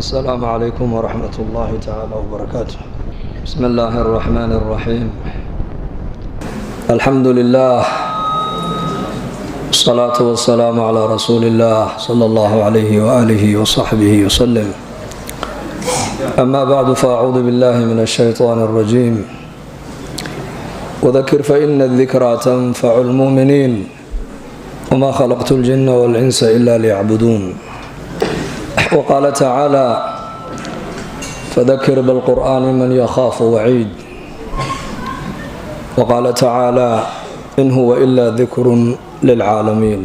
السلام عليكم ورحمة الله تعالى وبركاته. بسم الله الرحمن الرحيم. الحمد لله والصلاة والسلام على رسول الله صلى الله عليه وآله وصحبه وسلم. أما بعد فأعوذ بالله من الشيطان الرجيم. وذكر فإن الذكرى تنفع المؤمنين وما خلقت الجن والإنس إلا ليعبدون. وقال تعالى فذكر بالقرآن من يخاف وعيد. وقال تعالى إن هو إلا ذكر للعالمين.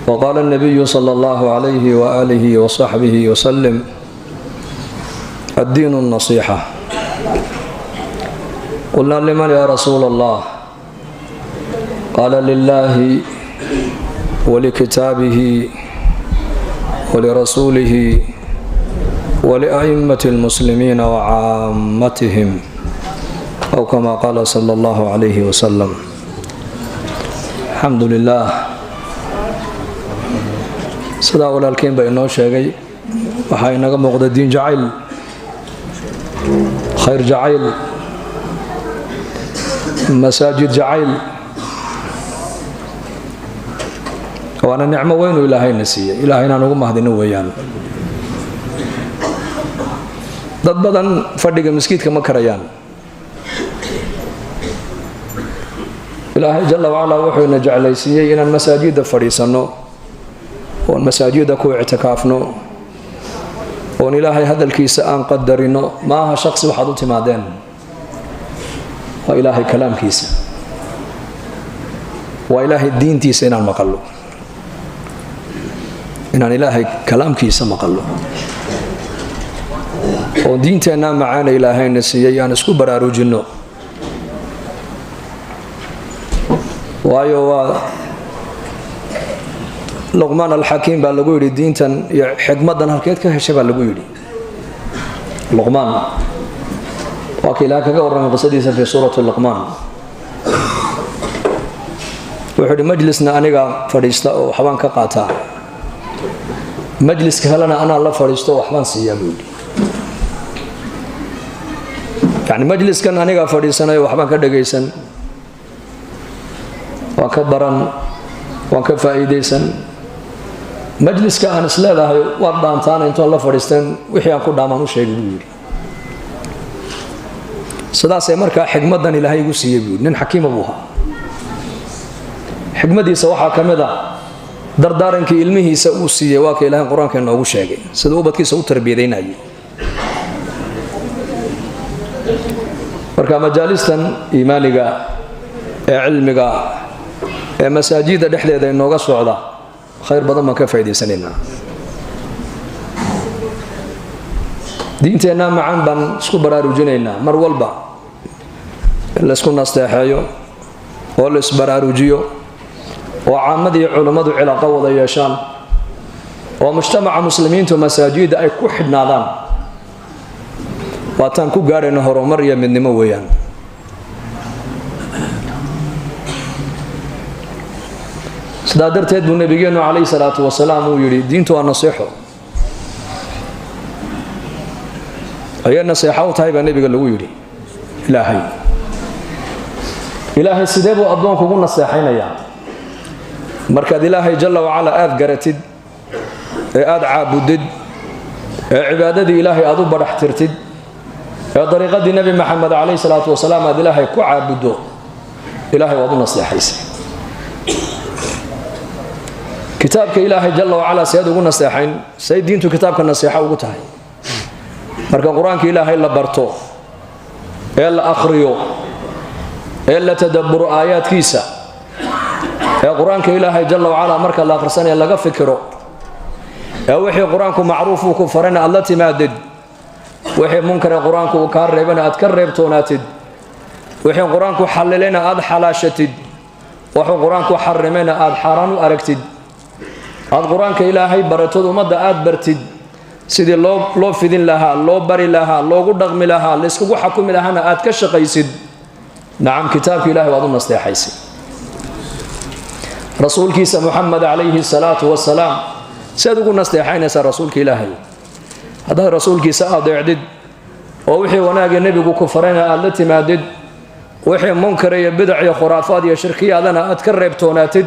وقال النبي صلى الله عليه وآله وصحبه وسلم الدين النصيحة. قلنا لمن يا رسول الله؟ قال لله ولكتابه ولرسوله ولأئمة المسلمين وعامتهم أو كما قال صلى الله عليه وسلم. الحمد لله. sidaa walaalkeen baa inoo sheegay waxaa inaga muuqda diin jacayl, khayr jacayl, masaajid jacayl, waana nicmo weyn oo ilaahayna siiyey. ilaahay inaan ugu mahdino weeyaan. dad badan fadhiga maskiidka ma karayaan. ilaahay jalla wacala wuxuu ina jeclaysiiyey inaan masaajidda fadhiisanno, oon masaajidda ku ictikaafno, oon ilaahay hadalkiisa aan qadarino. ma aha shaqsi waxaad u timaadeen, waa ilaahay kalaamkiisa, waa ilaahay diintiisa inaan maqallo, inaan ilaahay kalaamkiisa maqallo, oo diinteenna macaana ilaahayna siiyey aan isku baraarujinno. waayo waa luqmaan alxakiim baa lagu yidhi diintan iyo xikmaddan halkeed ka heshay baa lagu yidhi. luqmaan waa ka ilaah kaga warramay qisadiisa fii suurati luqmaan. wuxuu yidhi majlisna aniga fadhiista oo waxbaan ka qaataa, majliska kalena anaa la fadhiisto oo waxbaan siiyaa buu yidhi. yacni majliskan anigaa fadhiisanayo waxbaan ka dhagaysan, waan ka baran, waan ka faa'iidaysan. majliska aan is leedahay waad dhaantaana intoon la fadhiisteen wixii aan ku dhaamaan u sheegay buu yidhi. sidaasee markaa xikmaddan ilaahay igu siiyey buu yidhi. nin xakiima buu ahaa. xikmadiisa waxaa ka mid ah dardaarankii ilmihiisa uu siiyey. waa ka ilaahay qur-aanka inoogu sheegay sida ubadkiisa u tarbiyadaynayay. marka majaalistan iimaaniga ee cilmiga ee masaajidda dhexdeeda inooga socda khayr badan baan ka faa'iidaysanaynaa. diinteenna macaan baan isku baraarujinaynaa. mar walba in laysku nasteexeeyo oo la isbaraarujiyo, oo caamada iyo culummadu cilaaqo wada yeeshaan, oo mujtamaca muslimiintu masaajidda ay ku xidhnaadaan. waataan ku gaadhayna horumar iyo midnimo weeyaan. sidaa darteed buu nabigeennu calayhi salaatu wasalaam uu yidhi diintu waa naseexo. ayay naseexo u tahay baa nebiga lagu yidhi. ilaahay sidee buu addoonku ugu naseexaynayaa? markaad ilaahay jalla wacala aad garatid, ee aad caabudid, ee cibaadadii ilaahay aad u badhax tirtid, ee dariiqadii nebi maxamed calayhi salaatu wasalaam aad ilaahay ku caabuddo, ilaahay waad u naseexaysay. kitaabka ilaahay jalla wacala seed ugu naseexayn? say diintu kitaabka naseexo ugu tahay? marka qur-aanka ilaahay la barto, ee la akhriyo, ee la tadabburo aayaadkiisa, ee qur-aanka ilaahay jalla wacala marka la akhrisanaya laga fikiro, ee wixii qur-aanku macruufuu ku farana aad la timaadid, wixii munkare qur-aanku uu kaa reebana aad ka reebtoonaatid, wixii qur-aanku xallilayna aad xalaashatid, wuxuu qur-aanku xarimayna aad xaaraan u aragtid. aad qur-aanka ilaahay baratod ummadda aad bartid, sidii loo fidin lahaa, loo bari lahaa, loogu dhaqmi lahaa, layskugu xakumi lahaana aad ka shaqaysid. nacam, kitaabka ilaahay waad u nasteexaysay. rasuulkiisa muxamed calayhi salaatu wasalaam سيد ugu nasteexaynaysa rasuulka ilaahay hadaa rasuulkiisa adeecdid oo wixii wanaaga nabigu ku farayna aad la timaadid wixii munkar iyo bidc iyo khuraafaad iyo shirkiyaadana aad ka reebtoonaatid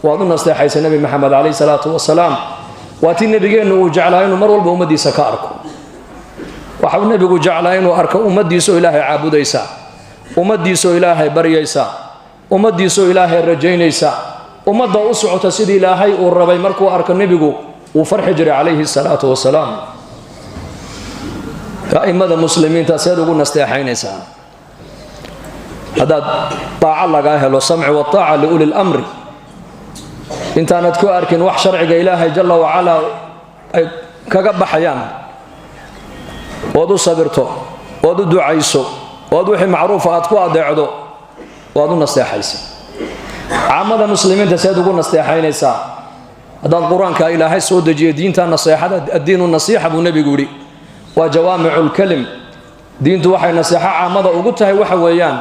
waad u nasteexaysa nabi maxamed calayhi salaatu wasalaam waatii nabigeenu uu jeclaa inuu mar walba ummadiisa ka arko waxa uu nabigu jeclaa inuu arko ummadiisa ilaahay caabudaysa ummadiisa ilaahay baryaysa ummadiisa ilaahay rajaynaysa ummadda u socota sidii ilaahay uu rabay markuu arko nabigu uu farxi jiray calayhi salaatu wasalaam a'immada muslimiinta seed ugu nasteexaynaysaa hadaad taaca lagaa helo samci wa taaca liuli lamri intaanad ku arkin wax sharciga ilaahay jalla wacalaa ay kaga baxayaan ood u sabirto ood u ducayso ood wixii macruufa aad ku adeecdo waad u nasteexaysa caamada muslimiinta seed ugu nasteexaynaysaa haddaad qur-aanka ilaahay soo dejiyo diinta naseexada addiinu nasiixa buu nebigu yidhi waa jawaamicu lkalim diintu waxay naseexo caamada ugu tahay waxa weeyaan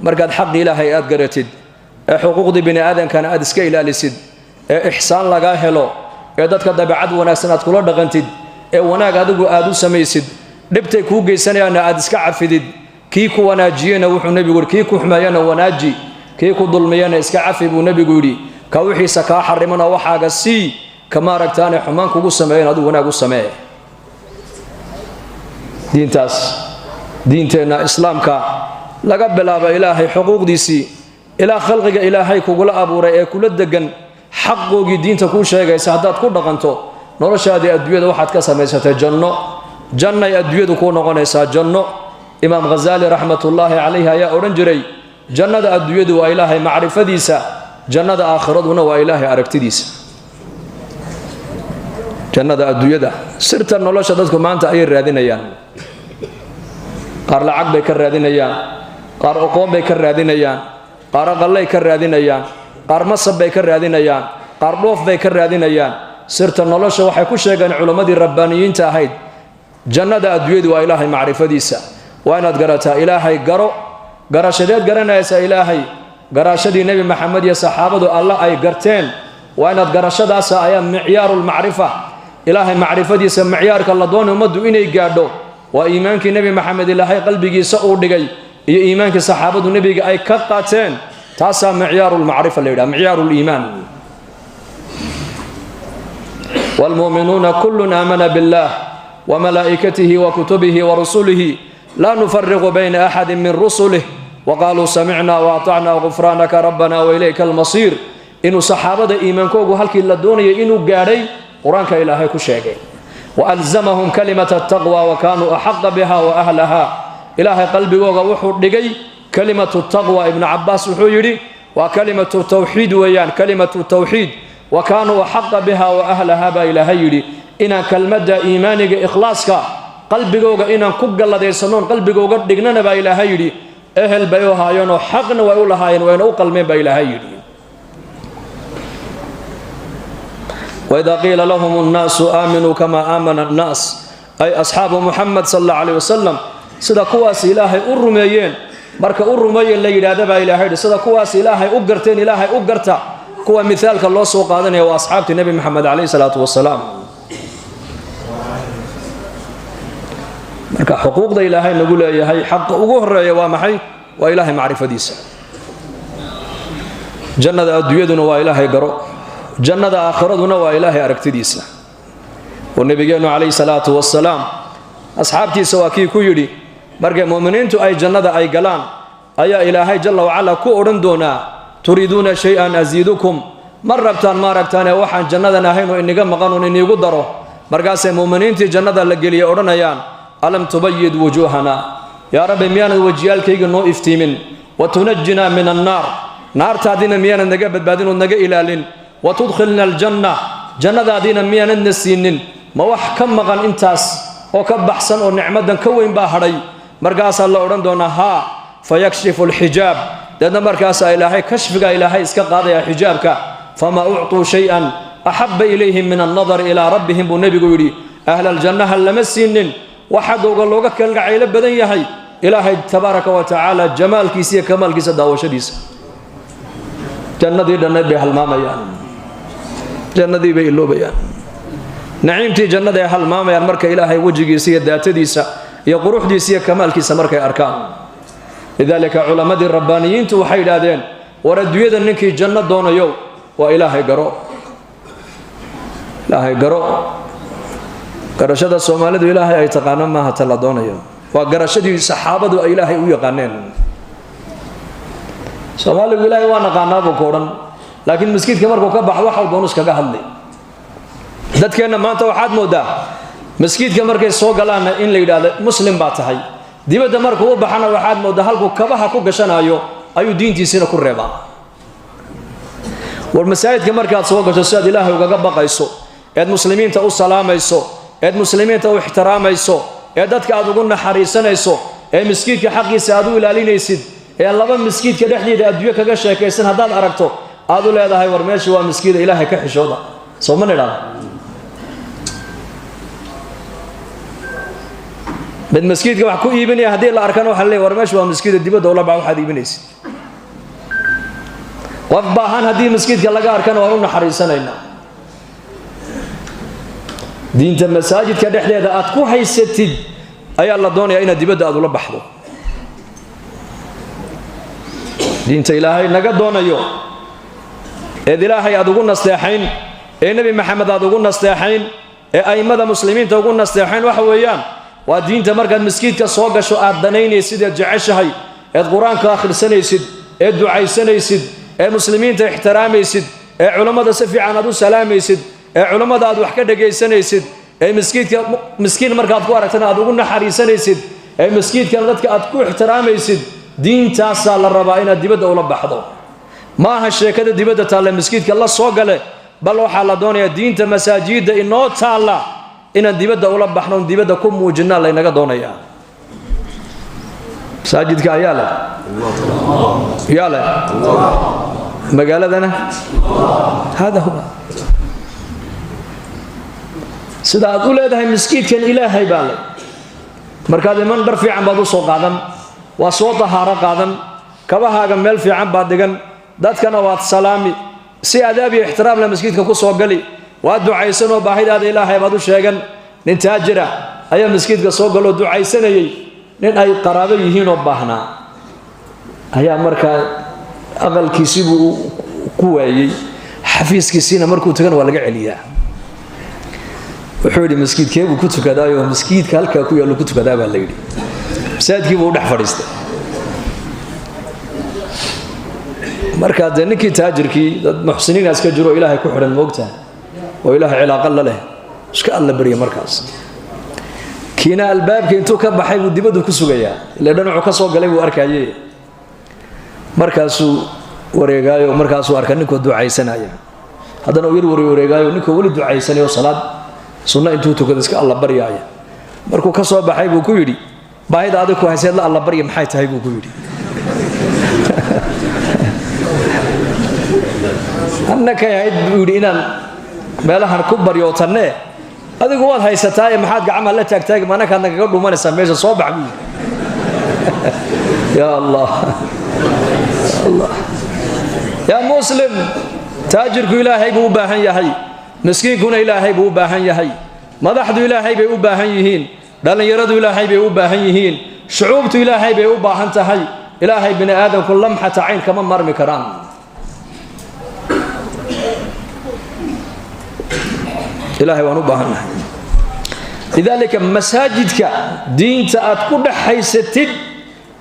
markaad xaqi ilaahay aad garatid ee xuquuqdii bini aadamkana aad iska ilaalisid ee ixsaan lagaa helo ee dadka dabeecad wanaagsan aad kula dhaqantid ee wanaag adigu aad u samaysid dhibtay kuu geysanayaana aad iska cafidid kii ku wanaajiyena wuxuu nebigu yidhi kii ku xumeeyana wanaaji kii ku dulmiyana iska cafi buu nebigu yidhi ka wixiisa kaa xarimana waxaaga sii kama aragtaane xumaan kugu sameeyan aduu wanaag u samee diintaas diinteenna islaamka laga bilaabo ilaahay xuquuqdiisii ilaa khalqiga ilaahay kugula abuuray ee kula degan xaqoogii diinta kuu sheegaysa haddaad ku dhaqanto noloshaadii adduunyada waxaad ka samaysatay jannay adduunyadu kuu noqonaysaa janno imaam ghazaali raxmatullaahi calayhi ayaa odhan jiray jannada adduunyadu waa ilaahay macrifadiisa jannada aakhiraduna waa ilaahay aragtidiisa jannada adduunyada sirta nolosha dadku maanta ayay raadinayaan qaar lacag bay ka raadinayaan qaar aqoon bay ka raadinayaan qaar aqallay ka raadinayaan qaar masab bay ka raadinayaan qaar dhoof bay ka raadinayaan sirta nolosha waxay ku sheegeen culimmadii rabbaaniyiinta ahayd jannada adduunyadu waa ilaahay macrifadiisa waa inaad garataa ilaahay garo garashadeed garanaysa ilaahay garashadii nebi maxamed iyo saxaabadu alla ay garteen waa inaad garashadaasa ayaa micyaaru lmacrifa ilaahay macrifadiisa micyaarka la doonay ummaddu inay gaadho waa iimaankii nebi maxamed ilaahay qalbigiisa uu dhigay iyo iimaankii saxaabadu nebiga ay ka qaateen taasaa micyaaru lmacrifa la yidhaha micyaaru liimaan waalmu'minuuna kullun aamana billah وملائكته وكتبه ورسله لا نفرق بين أحد من رسله وقالوا سمعنا وأطعنا غفرانك ربنا وإليك المصير إنه صحابة إيمان كوغو هلكي لدوني إنه قاري قرآنك إلهي كشيغي وألزمهم كلمة التقوى وكانوا أحق بها وأهلها إلهي قلبي وغوحو لغي كلمة التقوى ابن عباس وحيري وكلمة التوحيد ويان كلمة التوحيد وكانوا أحق بها وأهلها بإلهي يري إنا كلمة إيمانك إخلاصك قلبك إنا كوغا لديسنون قلبك دقننا بإلهي يري أهل بيوها ينو حقنا وأولها ينو وينو قلمين بإلهي يري وإذا قيل لهم الناس آمنوا كما آمن الناس أي أصحاب محمد صلى الله عليه وسلم سيدا كواس إلهي أرميين marka u rumeeyay la yiraahdo ilaahay sida kuwaas ilaahay u garteen ilaahay u garta kuwa mithaalka loo soo qaadanayo waa asxaabtii nabi maxamed calayhi salaatu wasalaam marka xuquuqda ilaahay nagu leeyahay xaq ugu horeeya waa maxay waa ilaahay macrifadiisa jannada adduunyaduna waa ilaahay garo jannada aakhiraduna waa ilaahay aragtidiisa oo nabigeenu calayhi salaatu wasalaam asxaabtiisa waa kii ku yidhi markay muuminiintu ay jannada ay galaan ayaa ilaahay jalla wacala ku odhan doonaa turiiduuna shay-an asiidukum ma rabtaan ma aragtaane waxaan jannadan ahayn oo iniga maqan oo iniigu daro markaasay muuminiintii jannada la geliyay odhanayaan alam tubayid wujuuhana yaa rabbi miyaanad wajiyaalkayga noo iftiimin wa tunajjinaa min annaar naartaadiina miyaanad naga badbaadin oo naga ilaalin wa tudkhilna aljanna jannadaadiina miyaanadna siinin ma wax ka maqan intaas oo ka baxsan oo nicmadan ka weyn baa hadhay markaasaa la odhan doonaa haa fayakshifu alxijaab deedna markaasaa ilaahay kashfiga ilaahay iska qaadaya xijaabka famaa uctuu shay-an axabba ilayhim min annadari ilaa rabbihim buu nebigu yidhi ahla aljannaha lama siinin waxadowga looga kalgacaylo badan yahay ilaahay tabaaraka wa tacaala jamaalkiisa iyo kamaalkiisa daawashadiisa jannadii dhannayd bay halmaamayaan jannadii bay iloobayaan naciimtii jannada ay halmaamayaan marka ilaahay wejigiisa iyo daatadiisa iyo quruxdiisa iyo kamaalkiisa markay arkaan. lidaalika culammadii rabbaaniyiintu waxay yidhaahdeen war adduunyada ninkii janno doonayo waa ilaahay garo. ilaahay garo. garashada soomaalidu ilaahay ay taqaano maaha ta la doonayo, waa garashadii saxaabadu ay ilaahay u yaqaaneen. soomaaligu ilaahay waa naqaanaabuu ku odhan, laakiin maskiidka markuu ka baxo waxau doonu iskaga hadlay. dadkeenna maanta waxaad moodaa maskiidka markay soo galaanna in la yidhaahdo muslim baa tahay, dibadda markuu u baxana waxaad moodaa halkuu kabaha ku gashanayo ayuu diintiisiina ku reebaa. war masaajidka markaad soo gasho si aad ilaahay ugaga baqayso, eed muslimiinta u salaamayso, eed muslimiinta u ixtiraamayso, ee dadka aad ugu naxariisanayso, ee maskiidka xaqiisa aad u ilaalinaysid, ee laba maskiidka dhexdeeda adduunyo kaga sheekaysan haddaad aragto aad u leedahay war meesha waa maskiida ilaahay ka xishooda. soo ma nidhaahdo? mid maskiidka wax ku iibinaya haddii la arkana waxa leeyahay war meesha waa maskiida dibadda ula bax waxaad iibinaysid. qof baahan haddii maskiidka laga arkana waan u naxariisanaynaa. diinta masaajidka dhexdeeda aad ku haysatid ayaa la doonayaa inaad dibadda aad ula baxdo. diinta ilaahay naga doonayo eed ilaahay aad ugu nasteexayn, ee nebi maxamed aad ugu nasteexayn, ee a'immada muslimiinta ugu nasteexayn waxa weeyaan waa diinta markaad maskiidka soo gasho aad danaynaysid, eed jeceshahay, eed qur-aanka akhrisanaysid, eed ducaysanaysid, ee muslimiinta ixtiraamaysid, ee culammada si fiican aad u salaamaysid, ee culammada aad wax ka dhegaysanaysid, ee miskiin markaad ku aragtana aad ugu naxariisanaysid, ee maskiidkana dadka aad ku ixtiraamaysid. diintaasaa la rabaa inaad dibadda ula baxdo. ma aha sheekada dibadda taalla maskiidka la soo gale, bal waxaa la doonayaa diinta masaajidda inoo taalla inaan dibadda ula baxno, dibadda ku muujinaa laynaga doonayaa. masaajidka ayaa leh yaa leh magaaladana hada huwa. sida aad u leedahay maskiidkan ilaahay baa leh, markaad iman dhar fiican baad u soo qaadan, waa soo tahaaro qaadan, kabahaaga meel fiican baad dhigan, dadkana waad salaami, si adaab iyo ixtiraam leh maskiidka ku soo gali, waad ducaysan oo baahidaada ilaahay baad u sheegan. nin taajira ayaa maskiidka soo galoo ducaysanayay, nin ay qaraabo yihiin oo baahnaa ayaa markaa aqalkiisii buu ku waayey, xafiiskiisiina markuu tagana waa laga celiyaa. wuxuu yidhi maskiidkee buu ku tukadaayo maskiidka halkaa ku yaallo ku tukadaa baa la yidhi. masaajidkii buu u dhex fadhiistay. markaa dee ninkii taajirkii dad muxsiniina iska jiro oo ilaahay ku xidhan moogtaha oo ilaahay cilaaqa la leh iska alla barya. markaas kiina albaabka intuu ka baxay buu dibaddu ku sugayaa, ile dhinacu ka soo galay buu arkaye. markaasuu wareegaayo, markaasuu arka ninkoo ducaysanaya, haddana uu yar wareegaayo ninkoo weli ducaysanayo salaad sunna intuu tukada iska alla baryaaya. markuu ka soo baxay buu ku yidhi baahida adig ku hayseed la alla barya maxay tahay buu ku yidhi. annakay ahayd buu yidhi inaan meelahan ku baryootanne, adigu waad haysataaye maxaad gacmaha la taagtaagi, manakaadna kaga dhumanaysaa meesha, soo bax buu yidhi. yaa allah allah yaa muslim, taajirku ilaahay buu u baahan yahay, miskiinkuna ilaahay buu u baahan yahay, madaxdu ilaahay bay u baahan yihiin, dhallinyaradu ilaahay bay u baahan yihiin, shucuubtu ilaahay bay u baahan tahay. ilaahay bini aadamku lamxata cayn kama marmi karaan. ilaahay waan u baahannahay. lidaalika masaajidka diinta aad ku dhaxaysatid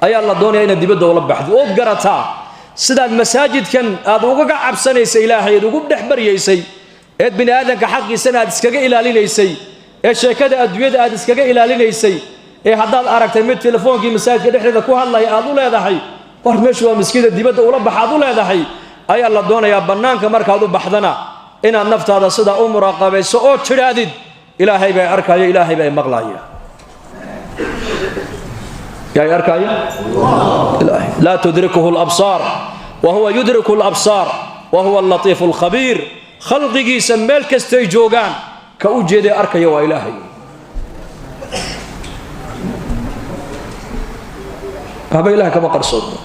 ayaa la doonaya inaad dibadda ula baxdo ood garataa sidaad masaajidkan aad ugaga cabsanaysay ilaahay, aad ugu dhex baryaysay, eed bini aadamka xaqiisana aad iskaga ilaalinaysay, ee sheekada adduunyada aad iskaga ilaalinaysay, ee haddaad aragtay mid telefoonkii masaajidka dhexdeeda ku hadlaya aad u leedahay war meeshu waa maskiida dibadda ula bax aad u leedahay, ayaa la doonayaa bannaanka markaad u baxdana inaad naftaada sidaa u muraaqabayso oo tidhaadid ilaahay bay arkaya, ilaahay bay maqlaya. yaa arkaya ilaahay laa tudrikuhu al-absaar wa huwa yudriku al-absaar wa huwa al-latiifu al-khabiir. khalqigiisa meel kastay joogaan ka u jeeday arkaya waa ilaahay. haba ilaahay kama qarsoodo.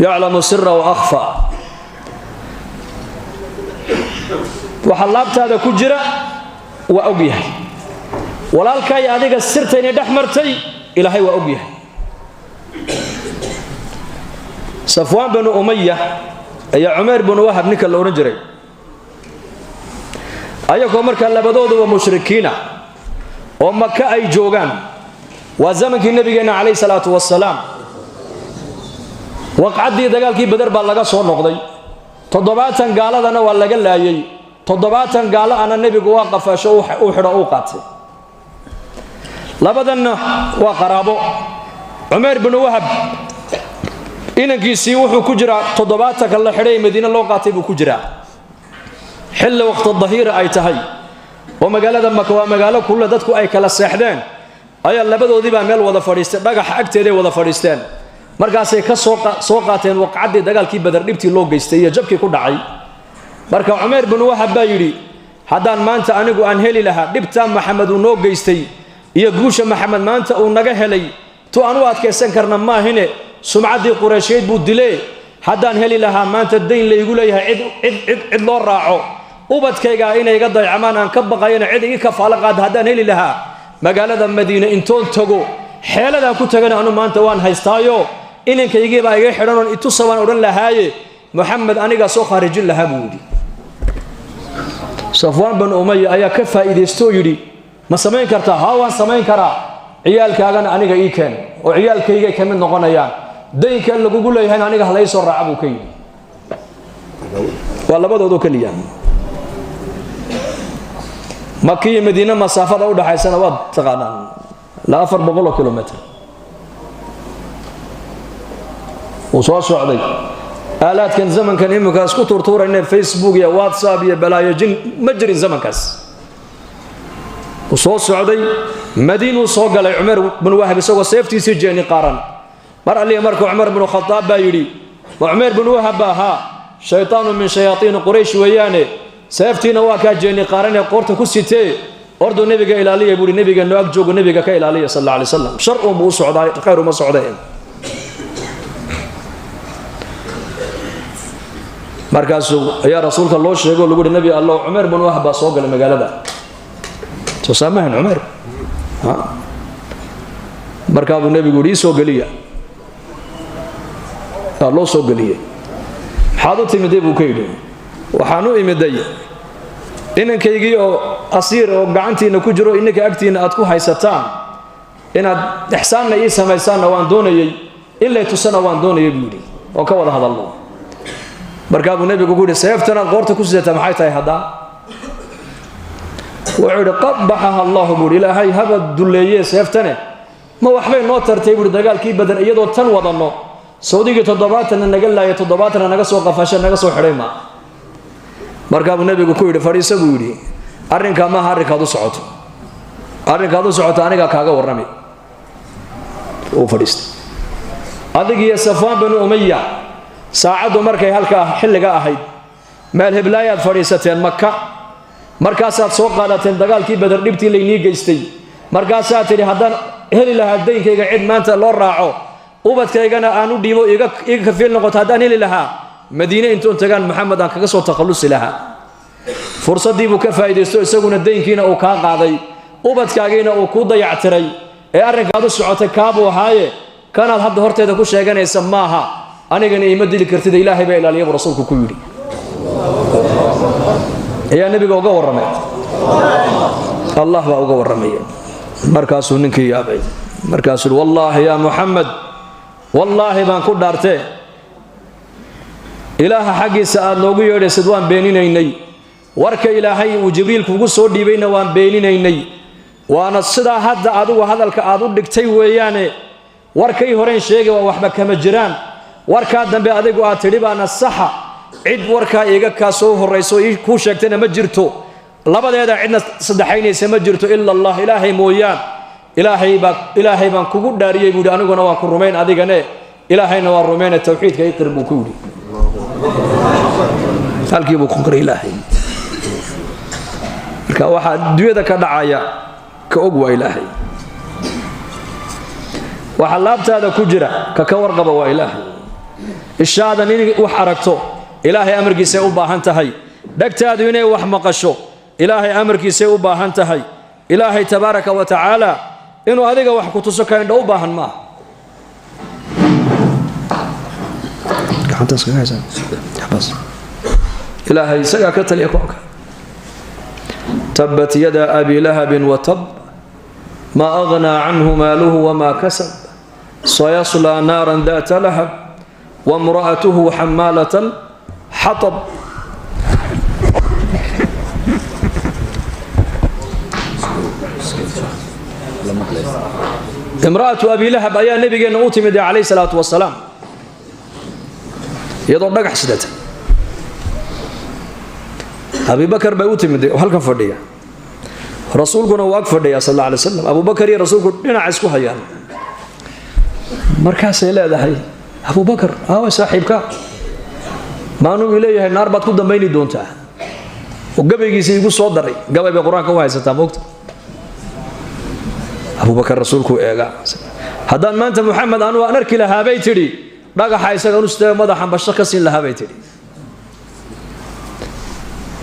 يعلم السر وأخفى وحلابت هذا كجرة وأبيه ولا الكاي هذيك السرتين دحمرتي إلهي وأبيه صفوان بن أمية أي عمر بن وهب نك الأورنجري أيكم مركا لبدود ومشركين ومكة أي جوغان وزمن النبي عليه الصلاة والسلام وقعدي دقال كي بدر بالغا سو نقدي تضباطن قالدنا waa laga laayay toddobaatan gaalo ana nabigu waa qafasho uu xiro uu qaatay labadanna waa qaraabo Umar ibn Wahab inankiisii wuxuu ku jiraa toddobaatan la xiray Madiina loo qaatay buu ku jiraa xilli waqti dhahira ay tahay oo magaalada Makka waa magaalo kullu dadku ay kala seexdeen ayaa labadoodii baa meel wada fadhiistay dhagax agteeda wada fadhiisteen markaasay ka soo qaateen waqcadii dagaalkii Badar dhibtii loo geystay iyo jabkii ku dhacay marka Umar ibn Wahab baa yiri hadaan maanta anigu aan heli lahaa dhibta Maxamed uu noo geystay iyo guusha Maxamed maanta uu naga helay to aanu adkeysan karna ma ahine sumcadii Quraysheed buu dilay hadaan heli lahaa maanta deyn la igu leeyahay cid loo raaco ubadkayga inay iga dayacmaan aan ka baqayna cid iga kafaala qaad hadaan heli lahaa magaalada Madiina intoon tago xeelada ku tagana anu maanta waan haystaayo inankayga baa iga xidhan oo intu saban oran lahaaye Muhammad aniga soo kharijin lahaa buudi Safwan bin Umayya ayaa ka faa'iideysto yiri ma sameyn kartaa haa waan sameyn karaa ciyaalkaagana aniga ii keen oo ciyaalkayga ka mid noqonayaan deynka lagu leeyahay aniga halay soo raacabu kay waa labadoodu kaliya Makka iyo Madiina masaafada u dhaxaysana waa taqaanaan la 400 kilometer وصار سعودي آلات كان زمن كان إمكاس كتر طور إنه فيسبوك يا واتساب يا بلايا جن مجري زمن كاس وصار سعودي مدينة وصاق على عمر بن وهب سوى سيفتي سجاني قارن مر عليه مركو عمر بن الخطاب بايري وعمر بن وهب باها شيطان من شياطين قريش ويانه سيفتي نواكا جاني قارن قرت كسيتي أردو نبيك إلى علي يقول نبيك إنه أكجوج نبيك كإلى علي صلى الله عليه وسلم شرق أبو سعودي خير ما سعودين markaasuu ayaa rasuulka loo sheegay lagu yiri nabi Allah Umar bin Wahab soo galay magaalada soo saamahan Umar markaa uu nabigu yiri soo galiya loo soo galiyay xaadu timid buu ka yiri waxaan u imiday inankaygi oo asiir oo gacantiina ku jiro inaka agtiina aad ku haysataan inaad ihsaanna ii sameysaan waan doonayay ilaa tusana waan doonayay buu yiri oo ka wada hadalno markaa uu nabigu ku yiri seeftana qoorta ku sidata maxay tahay hada wuxuu qabbaha Allah buu ilaahay haba duleeyay seeftana ma waxbay noo tartay buu dagaalkii Badar iyadoo tan wadano Saudi-ga 7 naga laayay 7 naga soo qafashay naga soo xiray ma markaa uu nabigu ku yiri fariisa buu yiri arrinka ma harikaadu socoto aniga kaaga warramay oo fariista adiga Safwan bin Umayya saacadu markay halka xilliga ahayd meel heblaayad fariisateen Makka markaasaad soo qaadateen dagaalkii Badar dhibtii leeyni geystay markaasaad tiri hadan heli lahaa deynkayga cid maanta loo raaco ubadkaygana aanu dhiibo iga kafiil noqoto hadan heli lahaa Madiina intuu tagaan Maxamed aan kaga soo takhalusi lahaa fursadii buu ka faa'iideysto isaguna deynkiina uu ka qaaday ubadkaagiina uu ku dayactiray ee arrinkaadu socotay kaabo haaye kanaad hadda horteeda ku sheeganaysa maaha anigana ima dili kartida Ilaahay baa ilaaliyo rasuulku ku yiri ayaa nabiga uga warramay Allah baa uga warramay markaasuu ninkii yaabay markaasuu wallahi ya Muhammad wallahi baan ku dhaartay ilaaha xaqiisa aad noogu yeedhaysid waan beeninaynay warka Ilaahay uu Jibriil kugu soo dhiibayna waan beeninaynay waana sida hadda adigu hadalka aad u dhigtay weeyaane warkay horeen sheegay waa waxba kama jiraan warka dambe adigu aad tiri baana saxa cid warka iga ka soo horeyso ku sheegtana ma jirto labadeeda cidna saddexaynaysa ma jirto illa Allah Ilaahay mooyaan Ilaahay baan kugu dhaariyay buu aniguna waan ku rumeyn adigana Ilaahayna waa rumeyn tawxiidka ay qirbu ku yiri halkii buu ku qiray Ilaahay marka waxa dunyada ka dhacaya ka og waa Ilaahay waxa laabtaada ku jira ka warqaba waa Ilaahay ishaada inay wax aragto ilaahay amarkiisa u baahan tahay dhagtaadu inay wax maqasho ilaahay amarkiisa u baahan tahay ilaahay tabaaraka wa tacaala inuu adiga wax ku tuso ka indho u baahan ma إلهي سقى كتل يكونك تبت يدا أبي لهب وتب ما أغنى عنه ماله وما كسب سيصلى نارا ذات لهب وامرأته حمالة الحطب امرأة أبي لهب أيها النبي نوتي مدى عليه الصلاة والسلام يضرب دقح سدته أبي بكر بيوتي مدى وهل كان فرديا رسولكنا واقف فرديا صلى الله عليه وسلم أبو بكر يا رسولك لنا عسكو هيان مركز إلى هاي أبو بكر صاحبك ما نو إليه النار بتكون دميني دونته وقبل يجي يقول صدري قبل بقرآن كواي ستاموكت أبو بكر رسولك إيجا هذا ما أنت محمد أنا وأنرك لها بيتري بقى حيسك نستوى مدحا بشخص لها بيتري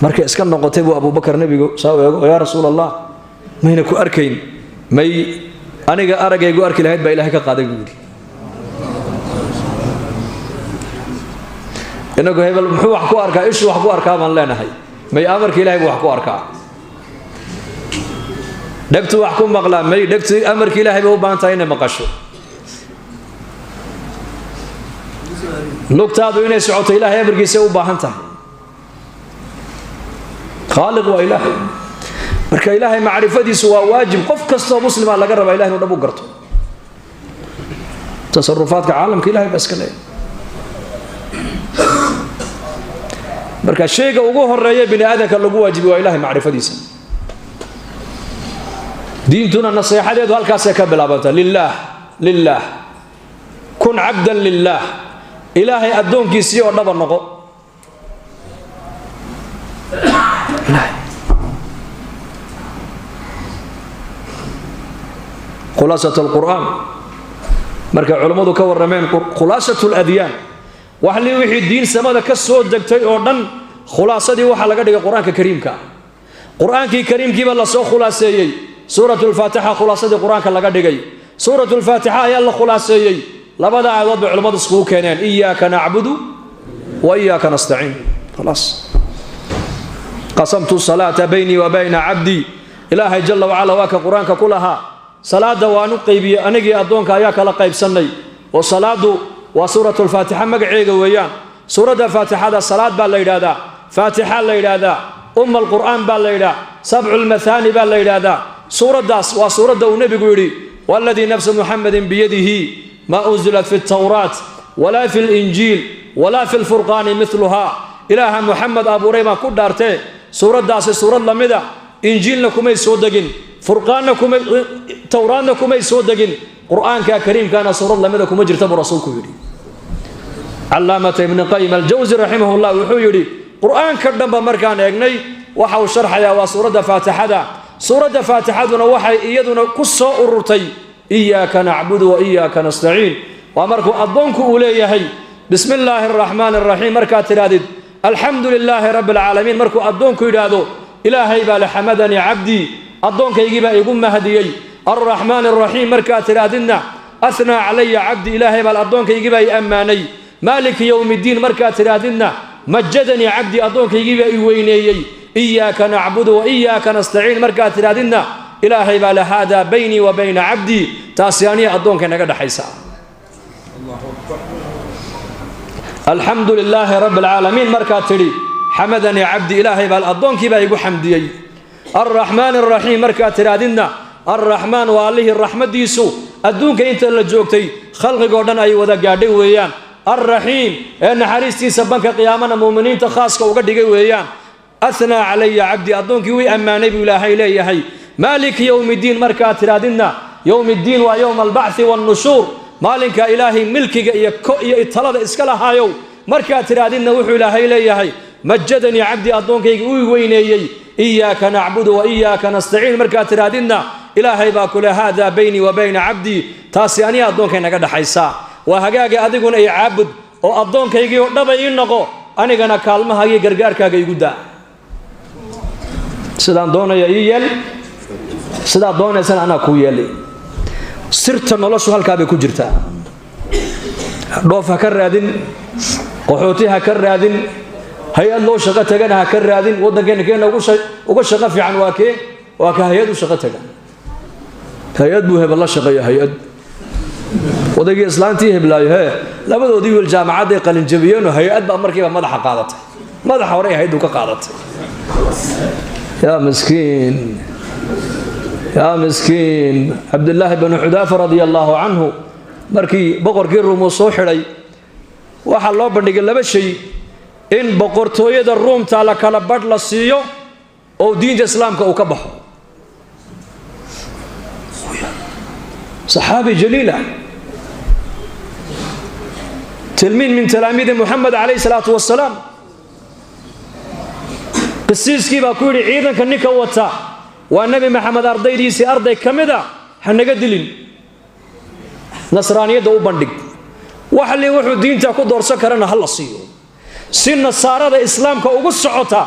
مركز كان نقطبه أبو بكر نبي ساوي يا رسول الله ما هناك أركين ما أنا أرجع يقول أركي لهيد بإلهك قادر يقول إنه هيبل محو حكو أركا إيش وحكو أركا من لنا هاي ما يأمر كي لهيب وحكو أركا دكتو وحكو مغلا ما دكتو أمر كي لهيب هو بانتاين مقشو نقطة إنه سعوت إلهي أمر كي سووا بانتا خالق وإله مركا إلهي معرفتي سوى واجب قف كسته مسلم على قرب إلهي ونبو قرته تصرفاتك عالم كإلهي بس كله مركا الشيء وجوه الرأي بني آدم كان له واجب وإلهي معرفتي سن دينتنا النصيحة دي هل كاسة كبل عبادة لله كن عبدا لله إلهي أدون كيسي ونبى النقو خلاصة القرآن مركا علماء كور رمين خلاصة الأديان وحلي وحي الدين سماذا كسود دكتي أردن خلاصة دي وحا لقد القرآن كريم كا قرآن كريم كي بالله سو خلاصة سورة الفاتحة خلاصة دي قرآن لقد سورة الفاتحة يلا خلاصة لبدا عوض بعلماء سكو كانان إياك نعبد وإياك نستعين خلاص قسمت الصلاة بيني وبين عبدي إلهي جل وعلا واك قرآنك كلها صلاة وانو قيبي أنجي أدونك أياك لقيب سني وصلاة وسورة الفاتحة مقعيق ويان سورة الفاتحة الصلاة بالليلة فاتحة الليلة القرآن بالليلة 7 المثاني بالليلة سورة داس وسورة ونبي قولي والذي نفس محمد بيده ما أنزلت في التوراة ولا في الإنجيل ولا في الفرقان مثلها إله محمد أبو ريما كدارته سورة داس سورة لمدة إنجيل لكم يسودقين فرقان لكم توراة لكم يسودقين قرآن كريم كان سورة لمدة كم جرتب رسولك يري علامة ابن قيم الجوزي رحمه الله وحيري قرآن كردم بمركان يغني وحاو شرح يا وسورة فاتحة سورة فاتحة وحي إيدنا كسو أرتي إياك نعبد وإياك نستعين وأمركم أضنك أوليه بسم الله الرحمن الرحيم مركات ترادد الحمد لله رب العالمين مركو أضنك يرادو إلهي بالحمدني عبدي أضنك يجيب يقوم مهديي الرحمن الرحيم مركات ترادنا أثنى علي عبدي إلهي بالأضنك يجيب أماني مالك يوم الدين مركات ترادنا مجدني عبدي أضنك يجيب ويني إياك نعبد وإياك نستعين مركات ترادنا إلهي بال هذا بيني وبين عبدي تاسياني أضنك نقد حيسا الحمد لله رب العالمين مركات تري حمدني عبدي إلهي بالأضنك يبقى حمدي الرحمن الرحيم مركات ترادنا الرحمن والله الرحمة ديسو أدونك أنت اللي جوكتي خلق قردنا أي وذا قاعدين ويان الرحيم إن حريستي سبنك قيامنا مؤمنين تخاصك وقدق ويان أثنى علي عبدي أدونك وي أماني بإلهي ليهي مالك يوم الدين مركات ترادنا يوم الدين ويوم البعث والنشور مالك إلهي ملكك يطلد إسكالها يوم مركات ترادنا وحو إلهي ليهي مجدني عبدي أدونك ويني إياك نعبد وإياك نستعين مركات ترادنا إلهي باكل هذا بيني وبين عبدي تاسياني أدونك نقد حيسا وهجاج أدقون أي عبد oo addoonkaygiio dhaba ii noqo anigana kaalmahaagiyo gargaarkaaga igu daa sidaan doonaya ii yeel sidaad doonaysana anaa kuu yeelay sirta noloshu halkaa bay ku jirtaa dhoof ha ka raadin qaxooti ha ka raadin hay-ad loo shaqo tagana ha ka raadin waddankeenna uga shaqo fiican waa ka hay-ad u shaqo taga hay-ad buu hebel la shaqeeya hay-ad odaygii islaantii heblaayo labadoodii wiil jaamacadday qalinjabiyeenoo hay-ad baa markiiba madaxa qaadatay madaxa hore hay-addu ka qaadatay yaa miskiin cabdillaahi binu xudaafa radia allaahu canhu markii boqorkii ruumuu soo xidhay waxaa loo bandhigay laba shay in boqortooyada ruumta la kala badh la siiyo oo diinta islaamka uu ka baxo صحابي جليلة تلميذ من تلاميذ محمد عليه الصلاة والسلام قسيس كيف أقول عيدا كنك وطا والنبي محمد أرضي ديسي أرضي كمدا حنقدلين نصرانية دو بندق وحلي وحو دين تاكو دور سكرنا هلا صيو سن الصارة إسلام كأوغس عطا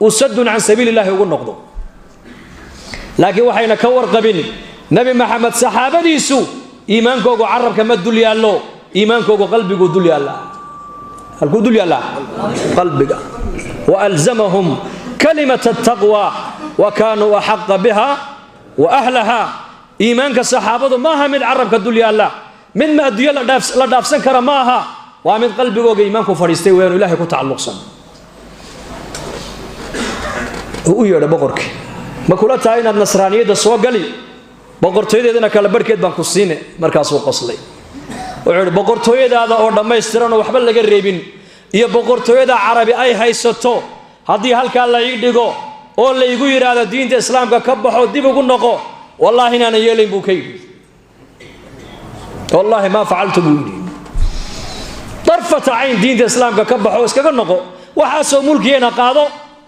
وسد عن سبيل الله يقول نقضه لكن وحينا كور قبل نبي محمد صحابة ديسو إيمانكو عرب كما دولي الله إيمانكو قلبكو دولي الله هلكو دولي الله قلبك وألزمهم كلمة التقوى وكانوا أحق بها وأهلها إيمانك الصحابة ما هم عرب كدولي الله من ما أدوية لا دافسن كرماها ومن قلبكو إيمانكو فريستي وين إلهي كو تعلق صن هو يرى بقرك ما كلها تاين النصرانية دا سوا قلي boqortooyadeedana kala barkeed baan ku siinay markaas uu qoslay wuxuu boqortooyadaada oo dhameystirano waxba laga reebin iyo boqortooyada carabi ay haysato hadii halka la ii dhigo oo la igu yiraahdo diinta islaamka ka baxo dib ugu noqo wallahi inaan yeelin buu kay wallahi ma facaltu buu darfata ayn diinta islaamka ka baxo iskaga noqo waxa soo mulkiyeena qaado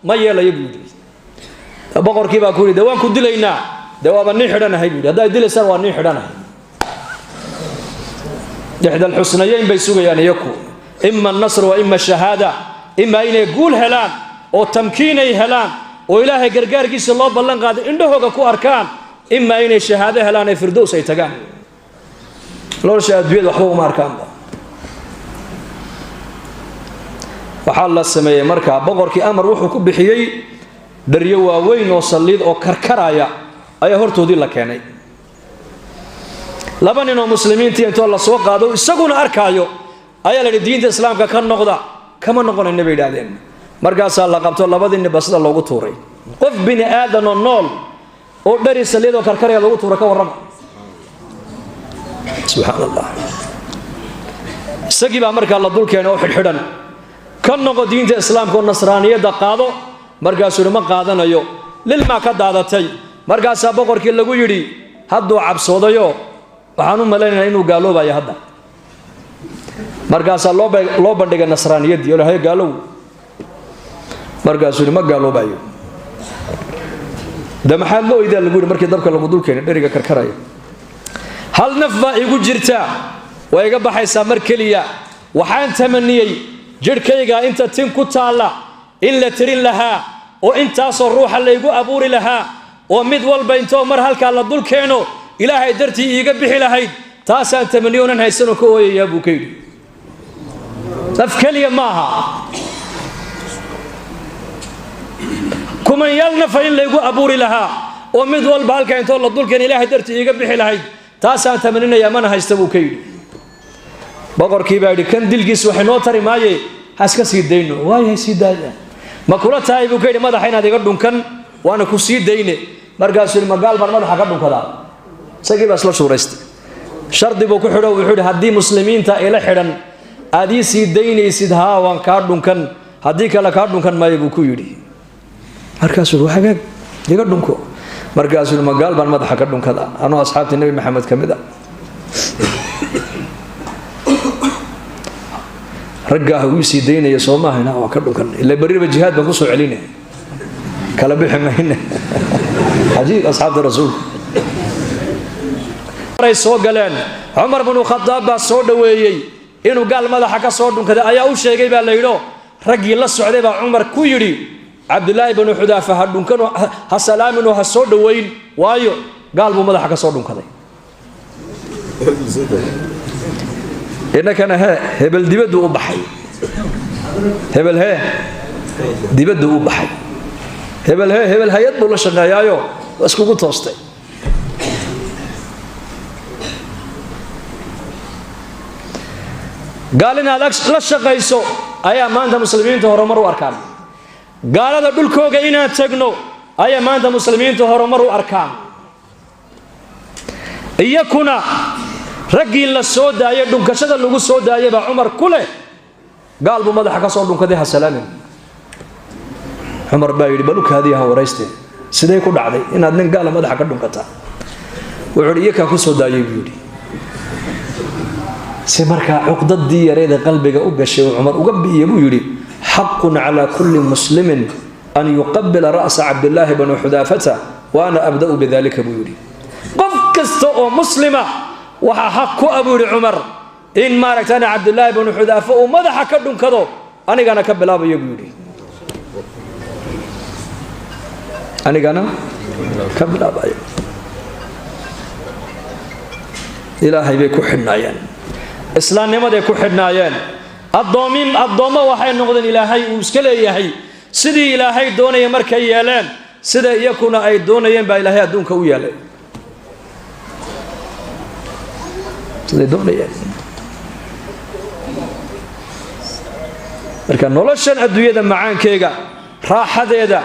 ma yeelayo buu boqorkii baa ku yiri waan ku dilaynaa دوابا نيحدنا هاي هذا يدل سر ونيحدنا إحدى الحسنيين بيسوق يعني يكون إما النصر وإما الشهادة إما إن يقول هلان أو تمكين هلان وإله جرجار كيس الله بلن قادر عنده كو أركان إما إن الشهادة هلان فردوس يتجان لو شهد بيد وحقوق أركان وحال السماء مركب بقر كي أمر روحه بحيي دريوا وين وصليد أو كركرايا أي هرتودي لكاني لبنان المسلمين تيجي الله سوق هذا يسقون أركايو أي الدين الإسلام كان نقدا كمان نقول النبي دادين مركز الله قبته الله بدين بس الله قطوري قف بني آدم النول ودري سليد وكركري الله قطورة كورم سبحان الله سقي بأمريكا الله دول كانوا حدًا كان نقول دين الإسلام كون نصرانية دقادو مركز سلمان قادنا يو للما كدادتي markaas boqorkii lagu yiri hadduu cabsoodayo waxaan u maleynaa inuu gaaloobayo hadda markaas loo bandhigay nasraaniyadii oo hay gaalow markaas uu ma gaaloobayo damaxaad loo idaa lagu yiri markii dabka lagu dul keenay dheriga karkaraya hal nafba igu jirta way iga baxaysaa mar kaliya waxaan tamaniyay jirkayga inta tin ku taala in la tirin lahaa oo intaas ruuxa la igu abuuri lahaa ومد والبينتو مر هالك على الدول كانوا إلهي درتي يقبح لهيد تاسع تمنيون هيسنو كوي يا أبو كيد تفكلي معها كمن يلنا فإن ليقو أبوري لها ومد والبهالك ينتو على الدول كان إلهي درتي يقبح لهيد تاسع تمنيون يا من هيستبو كيد بقر كيبادي كان دلقيس وحنوتري ماي هاسك سيدينو واي هي سيدايا ما كلها تاي أبو كيد ما دحين هذا يقدم كان وأنا كسيد ديني مركز المقال برمض حقدم كذا سجى بس لا شورست شرط بوك حلو وحده هدي مسلمين تا إلى حرن أدي سيد ديني سيدها وان كاردم كان هديك لا كاردم كان ما يبوكو يدي مركز الوحدة يقدم كو مركز المقال برمض حقدم كذا أنا أصحاب النبي محمد كمذا رجعه ويسيد ديني يسومه هنا وكاردم كان اللي برير بالجهاد بنقصوا علينا كلا بحمهن عجيب أصحاب الرسول رئيس وقالان عمر بن الخطاب صود ويي inuu gaal madaxa ka soo dhunkaday ayaa u sheegay baa la yidho raggii la socday baa cumar ku yidhi cabdulaahi binu xudaafa ha dhunkano ha salaaminoo ha soo dhoweyn waayo gaal buu madaxa ka soo dhunkaday innakana hebel dibaddu u baxay hebel dibaddu u baxay hebel hay-ad buu la shaqeeyaayo waa iskugu toostay gaal inaad la shaqayso ayaa maanta muslimiinta horumar u arkaan gaalada dhulkooga inaan tagno ayaa maanta muslimiinta horumar u arkaan iyakuna raggii la soo daayay dhunkashada lagu soo daayay baa cumar ku leh gaal buu madaxa ka soo dhunkaday ha salaamin cumar baa yidhi balukaadii ha warayste sidee ku dhacday inaad nin gaala madaxa ka dhunkataa wuxuu yidhi iyakaa ku soo daayay buu yidhi si markaa cuqdadii yareeda qalbiga u gashay uu cumar uga bi'iye buu yidhi xaqun calaa kulli muslimin an yuqabila ra'sa cabdillaahi bnu xudaafata wa ana abda'u bidalika buu yidhi qof kasta oo muslima waxaa xaq ku ah buu yidhi cumar in maaragtana cabdillaahi bnu xudaafa uu madaxa ka dhunkado anigana ka bilaabayo buu yidhi anigana ka bilaabayo ilaahay bay ku xidhnaayeen islaamnimaday ku xidhnaayeen addoommo waxay noqdeen ilaahay uu iska leeyahay sidii ilaahay doonaya markay yeeleen sida iyakuna ay doonayeen baa ilaahay adduunka u yeelay siday doonayeen marka noloshan adduunyada macaankeyga raaxadeeda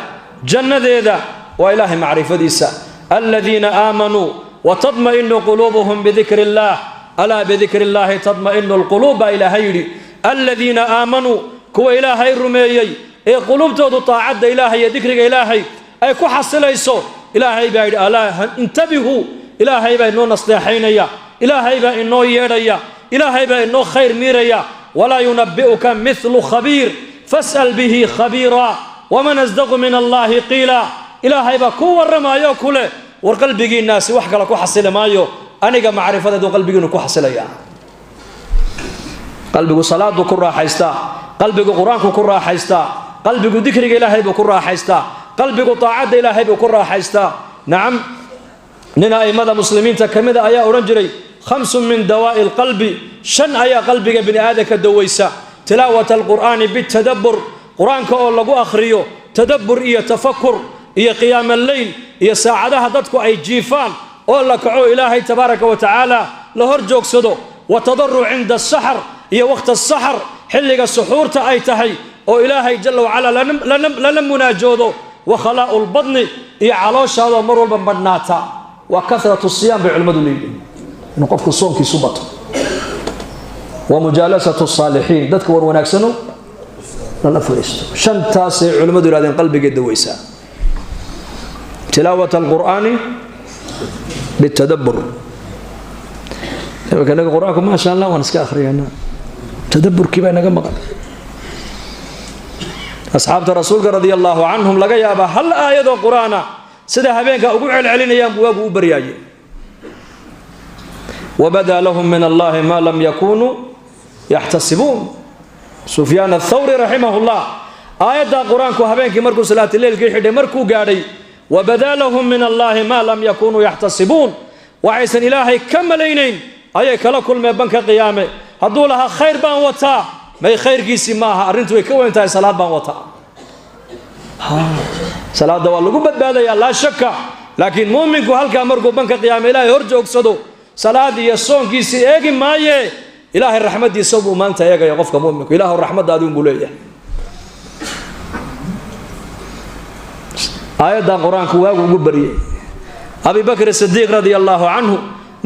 jannadeeda waa ilaahay macrifadiisa aladiina aamanuu watadma'inu quluubuhum bidikri illaah alaa bidikri illaahi tadma'inu alquluub baa ilaahay yidhi aladiina aamanuu kuwa ilaahay rumeeyey ee quluubtoodu taacadda ilaahay iyo dikriga ilaahay ay ku xasilayso ilaahay baa yidhi alaa intabihuu ilaahay baa inoo nasteexaynaya ilaahay baa inoo yeedhaya ilaahay baa inoo khayr miiraya walaa yunabbi'uka mithlu khabiir fas'al bihi khabiira waman asdaqu min allaahi qiila ilaahay baa ku warramayo kule war qalbigiinnaasi wax kale ku xasili maayo aniga macrifadeedu qalbigiinu ku xasilaya qalbigu salaadu ku raaxaystaa qalbigu qur-aanku ku raaxaystaa qalbigu dikriga ilaahay buu ku raaxaystaa qalbigu taacadda ilaahay buu ku raaxaystaa nacam nin a'immada muslimiinta ka mida ayaa odhan jiray khamsun min dawaa'i alqalbi shan ayaa qalbiga bini aadamka dawaysa tilaawata alqur'aani bitadabbur qur-aanka oo lagu akhriyo tadabbur iyo tafakur iyo qiyaama alleyl iyo saacadaha dadku ay jiifaan oo la kaco ilaahay tabaaraka wa tacaala la hor joogsado wa tadaruc cinda asaxar iyo waqti asaxar xilliga suxuurta ay tahay oo ilaahay jalla wacalaa lala munaajoodo wa khalaa'u lbadni iyo calooshaadoo mar walba badhnaata waa karatu siyaam bay culimmadu leeyihiin inuu qofku soonkiisu bato wa mujaalasatu saalixiin dadka war wanaagsano lala fadhiisto shantaasay culimmadu yidhahdeen qalbigay dawaysaa tilaawat alqur'aani bitadabbur inaga qur-aanku maasha allah waan iska akhriyaynaa tadabburkii baa inaga maqan asxaabta rasuulka radia allaahu canhum laga yaabaa hal aayadoo qur-aana sida habeenka ugu celcelinayaan buu waagu u baryaayey wabadaa lahum min allahi maa lam yakunuu yaxtasibuun sufyaan athawri raximahullah aayaddaa qur-aanku habeenkii markuu salaatileylkii xidhay markuu gaadhay wabadaa lahum min allaahi maa lam yakunuu yaxtasibuun waxaysan ilaahay ka malaynayn ayay kala kulmeen banka qiyaame hadduu lahaa khayr baan wataa may khayrkiisii maaha arrintu way ka weyn tahay salaad baan wataa salaadda waa lagu badbaadayaa laa shaka laakiin muuminku halkaa markuu banka qiyaame ilaahay hor joogsado salaad iyo soonkiisii eegi maaye ilaahay raxmaddiisa buu maanta eegaya qofka muuminku ilaahu raxmaddaadi unbuu leeyahay aayaddan qur-aanku waagu ugu baryey abi bakr sidiiq radia allaahu canhu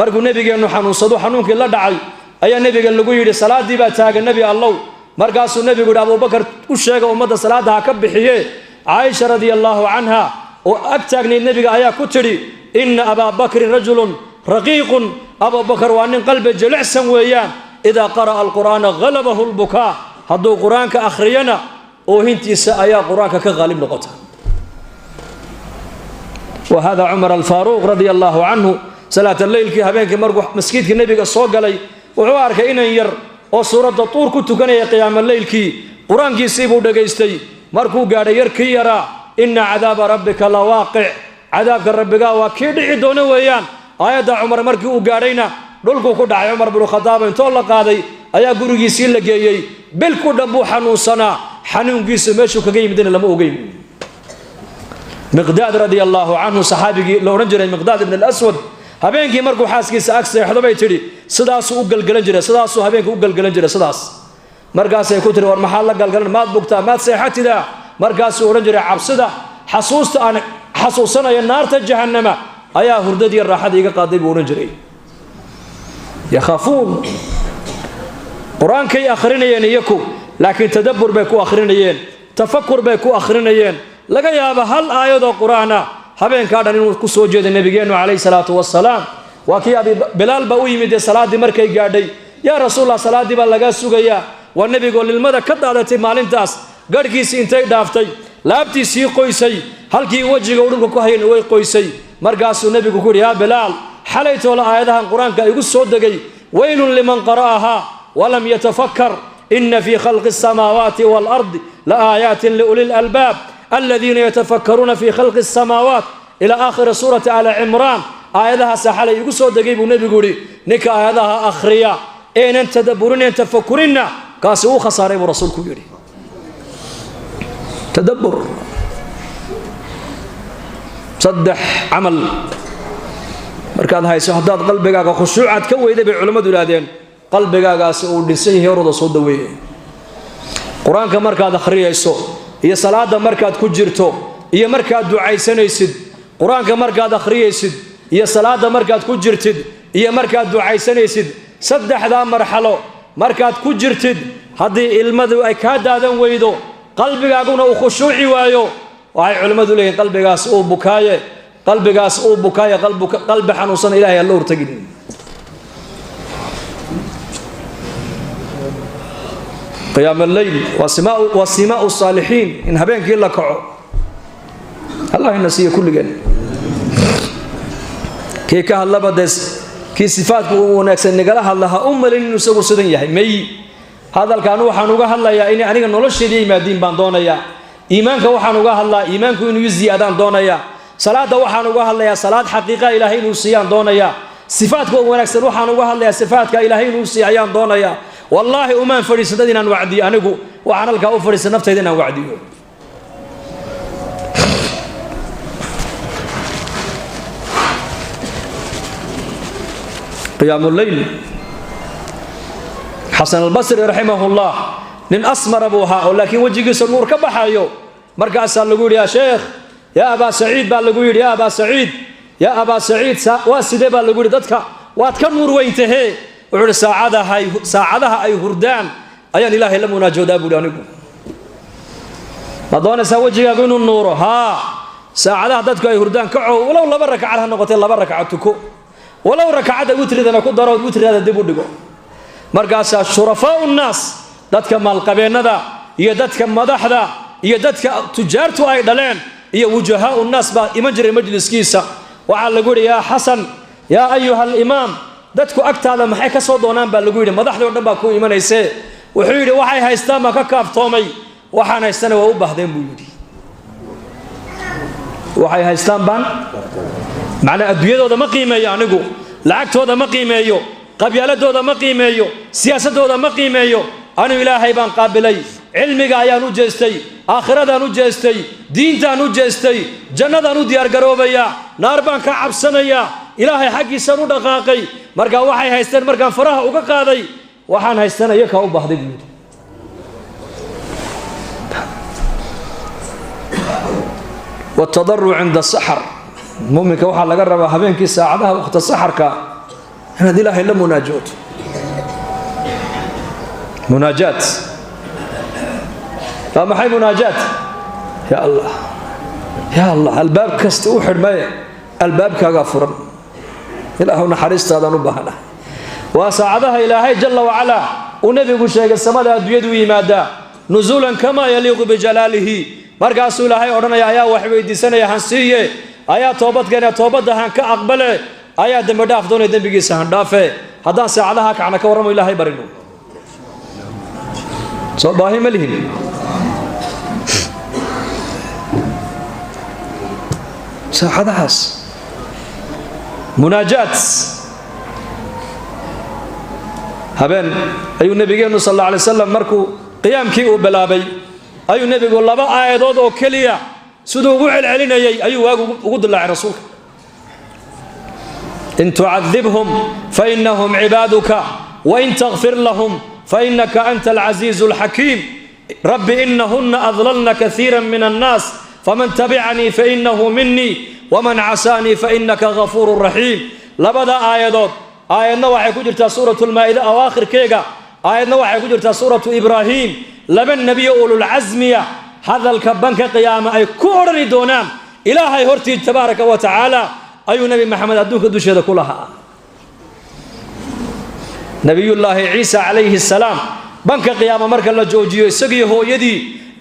markuu nebigeennu xanuunsado xanuunkii la dhacay ayaa nebiga lagu yidhi salaaddii baa taagan nebi allow markaasuu nebigu yidhi abubakar u sheega ummadda salaadda ha ka bixiye caaisha radia allaahu canha oo ag taagnayd nebiga ayaa ku tidhi inna abaa bakrin rajulun raqiiqun abubakar waa nin qalbi jilicsan weeyaan idaa qara'a alqur'aana halabahu lbukaa hadduu qur-aanka akhriyana oohintiisa ayaa qur-aanka ka qaalib noqota وهذا عمر الفاروق رضي الله عنه صلاة الليل كي هبينك مرقو مسكيتك النبي صو غلي وحو اركay inan yar oo suuradda tuur ku tukanaya qiyaama leylkii qur-aankiisii buu dhegaystay markuu gaadhay yarkii yaraa inna cadaaba rabbika la waaqic cadaabka rabbigaa waa kii dhici doona weeyaan aayadda cumar markii uu gaadhayna dhulkuu ku dhacay cumar binu khadaab intoo la qaaday ayaa gurigiisii la geeyey bil ku dhan buu xanuunsanaa xanuunkiisu meeshuu kaga yimidna lama ogeyn miqdaad radia allaahu canhu saxaabigii la odhan jiray miqdaad ibn alaswad habeenkii markuu xaaskiisa ag seexdo bay tidhi sidaasuu u galgalan jiray sidaasuu habeenkii u galgalan jiray sidaas markaasay ku tiri war maxaad la galgalan maad bugtaa maad seexatidaa markaasuu odhan jiray cabsida xasuusta aan xasuusanaya naarta jahannama ayaa hurdadii raaxada iga qaaday buu odhan jiray yakhaafuun qur-aankay akhrinayeen iyaku laakiin tadabbur bay ku akhrinayeen tafakur bay ku akhrinayeen laga yaaba hal aayadoo qur-aana habeenkaa dhan inuu ku soo jeeday nabigeennu calayhi salaatu wasalaam waa kii bilaal baa u yimid ee salaaddii markay gaadhay yaa rasuulallah salaaddii baa lagaa sugayaa waa nebigoo lilmada ka daadatay maalintaas garhkiisii intay dhaaftay laabtiisii qoysay halkii wejiga uu dhulka ku hayayna way qoysay markaasuu nebigu ku yidhi yaa bilaal xalaytoola aayadahan qur-aanka igu soo degay weylun liman qara'ahaa walam yatafakkar ina fii khalqi asamaawaati waalardi la aayaatin liuli lalbaab aladiina yatafakkaruuna fii khalqi asamaawaat ilaa aakhiri suurati aali cimraan aayadahaasa xalay igu soo degay buu nebigu yidhi ninka aayadaha akhriya eenan tadabburineen tafakurinna kaasi uu khasaaray buu rasuulku yidhi tadabbur saddex camal markaad hayso haddaad qalbigaaga khushuucaad ka weyday bay culimmadu yidhaahdeen qalbigaagaasi uu dhinsan yahay orada soo daweeye qur-aanka markaad akhriyayso iyo salaada markaad ku jirto iyo markaad ducaysanaysid qur-aanka markaad akhriyaysid iyo salaada markaad ku jirtid iyo markaad ducaysanaysid saddexdaa marxalo markaad ku jirtid haddii ilmadu ay kaa daadan weydo qalbigaaguna uu khushuuci waayo waxay culimmadu leeyihin qalbigaas uu bukaaye qalbi xanuunsan ilaahay alla hortagin qiyaam alleyl waa simaau saalixiin in habeenkii la kaco allah ina siiyo kulligeen kii ka hadlaba dee kii sifaadku uu wanaagsan nagala hadla ha u malin inuu isagu sidan yahay may hadalkaan waxaan uga hadlayaa inay aniga nolosheeda yimaadiin baan doonayaa iimaanka waxaan uga hadlaa iimaanku inuu i ziyaadaan doonayaa salaada waxaan uga hadlayaa salaad xaqiiqa ilaahay inuu siiyaan doonayaa sifaadka wanaagsan waxaan uga hadlayaa sifaadka ilaahay inuu siiy ayaan doonayaa wallaahi umaan fadhiisan dad inaan wacdiyo anigu waxaan halkaa u fadhiisan naftayda inaan wacdiyo qiyaamu leyl xasan albasri raximahullah nin asmara buu ahaa oo laakiin wejigiisa nuur ka baxayo markaasaa lagu yidhi yaa sheekh yaa abaa saciid baa lagu yidhi yaa abaa saciid waa sidee baa lagu yidhi dadka waad ka nuur weyntahee wuxuu yidhi saacadaha ay hurdaan ayaan ilaahay la munaajoodaa buuhi anigu ma doonaysaa wejigaagu inuu nuuro haa saacadaha dadku ay hurdaan kacow walow 2 rakcad ha noqotee 2 rakcad tuko walow rakcadda witridana ku darood witridaada dib u dhigo markaasaa shurafaau nnaas dadka maalqabeennada iyo dadka madaxda iyo dadka tujaartu ay dhaleen iyo wujahaau nnaas baa iman jiray majliskiisa waxaa lagu yidhi yaa xasan yaa ayuha alimaam dadku agtaada maxay ka soo doonaan baa lagu yidhi madaxdii o dhan baa ku imanaysee wuxuu yidhi waxay haystaan baan ka kaaftoomay waxaan haystana waa u baahdeen buu yidhi waxay haystaan baan macnaa adduunyadooda ma qiimeeyo anigu lacagtooda ma qiimeeyo qabyaaladooda ma qiimeeyo siyaasadooda ma qiimeeyo anigu ilaahay baan qaabilay cilmiga ayaan u jeestay aakhiradan u jeestay diintaan u jeestay jannadaan u diyaargaroobayaa naar baan ka cabsanayaa ilaahay xaggiisaan u dhaqaaqay markaa waxay haysteen markaan faraha uga qaaday waxaan haystana iyakaa u baahday buu yidhi والتضرع عند السحر مؤمنك waxaa laga rabaa habeenkii saacadaha waqti saxarka inaad ilaahay la munaajood munaajaat maxay munaajaat ya allah albaab kasta u xidhmay albaabkaaga furan ilaahu naxariistaadaan u baahanahay waa saacadaha ilaahay jalla wa ala uu nabigu sheegay samada adduunyadu yimaada nuzulan kama yaliqu bijalaalihi markaasuu ilaahay odhanaya ayaa wax weydiisanaya han siiye ayaa toobadkeena toobadda han ka aqbale ayaa dembi dhaaf doonaya dembigiisa han dhaafe haddaan saacadaha kacna ka warramo ilaahay barino صباحي ملهن ساحة حاس مناجات هبين أيو النبي صلى الله عليه وسلم مركو قيام كيو بلابي أيو النبي قال لبا آيادود أو كليا سدو وعل علينا أيو وقود الله على رسولك إن تعذبهم فإنهم عبادك وإن تغفر لهم فإنك أنت العزيز الحكيم رب إنهن أضللن كثيرا من الناس فمن تبعني فإنه مني ومن عساني فإنك غفور رحيم لبدا آيادود آيادنا waxay ku jirtaa suuratul maa'ida awaakhirkeega aayadna waxay ku jirtaa suuratu ibraahim laba nabiyo ulul azmiya hadalka banka qiyaama ay ku orani doonaan ilaahay hortii tabaaraka wa taala ayuu nabi maxamed adduunka dusheeda ku lahaa nabiyullaahi ciisa alayhi salaam banka qiyaama marka la joojiyo isagii hooyadii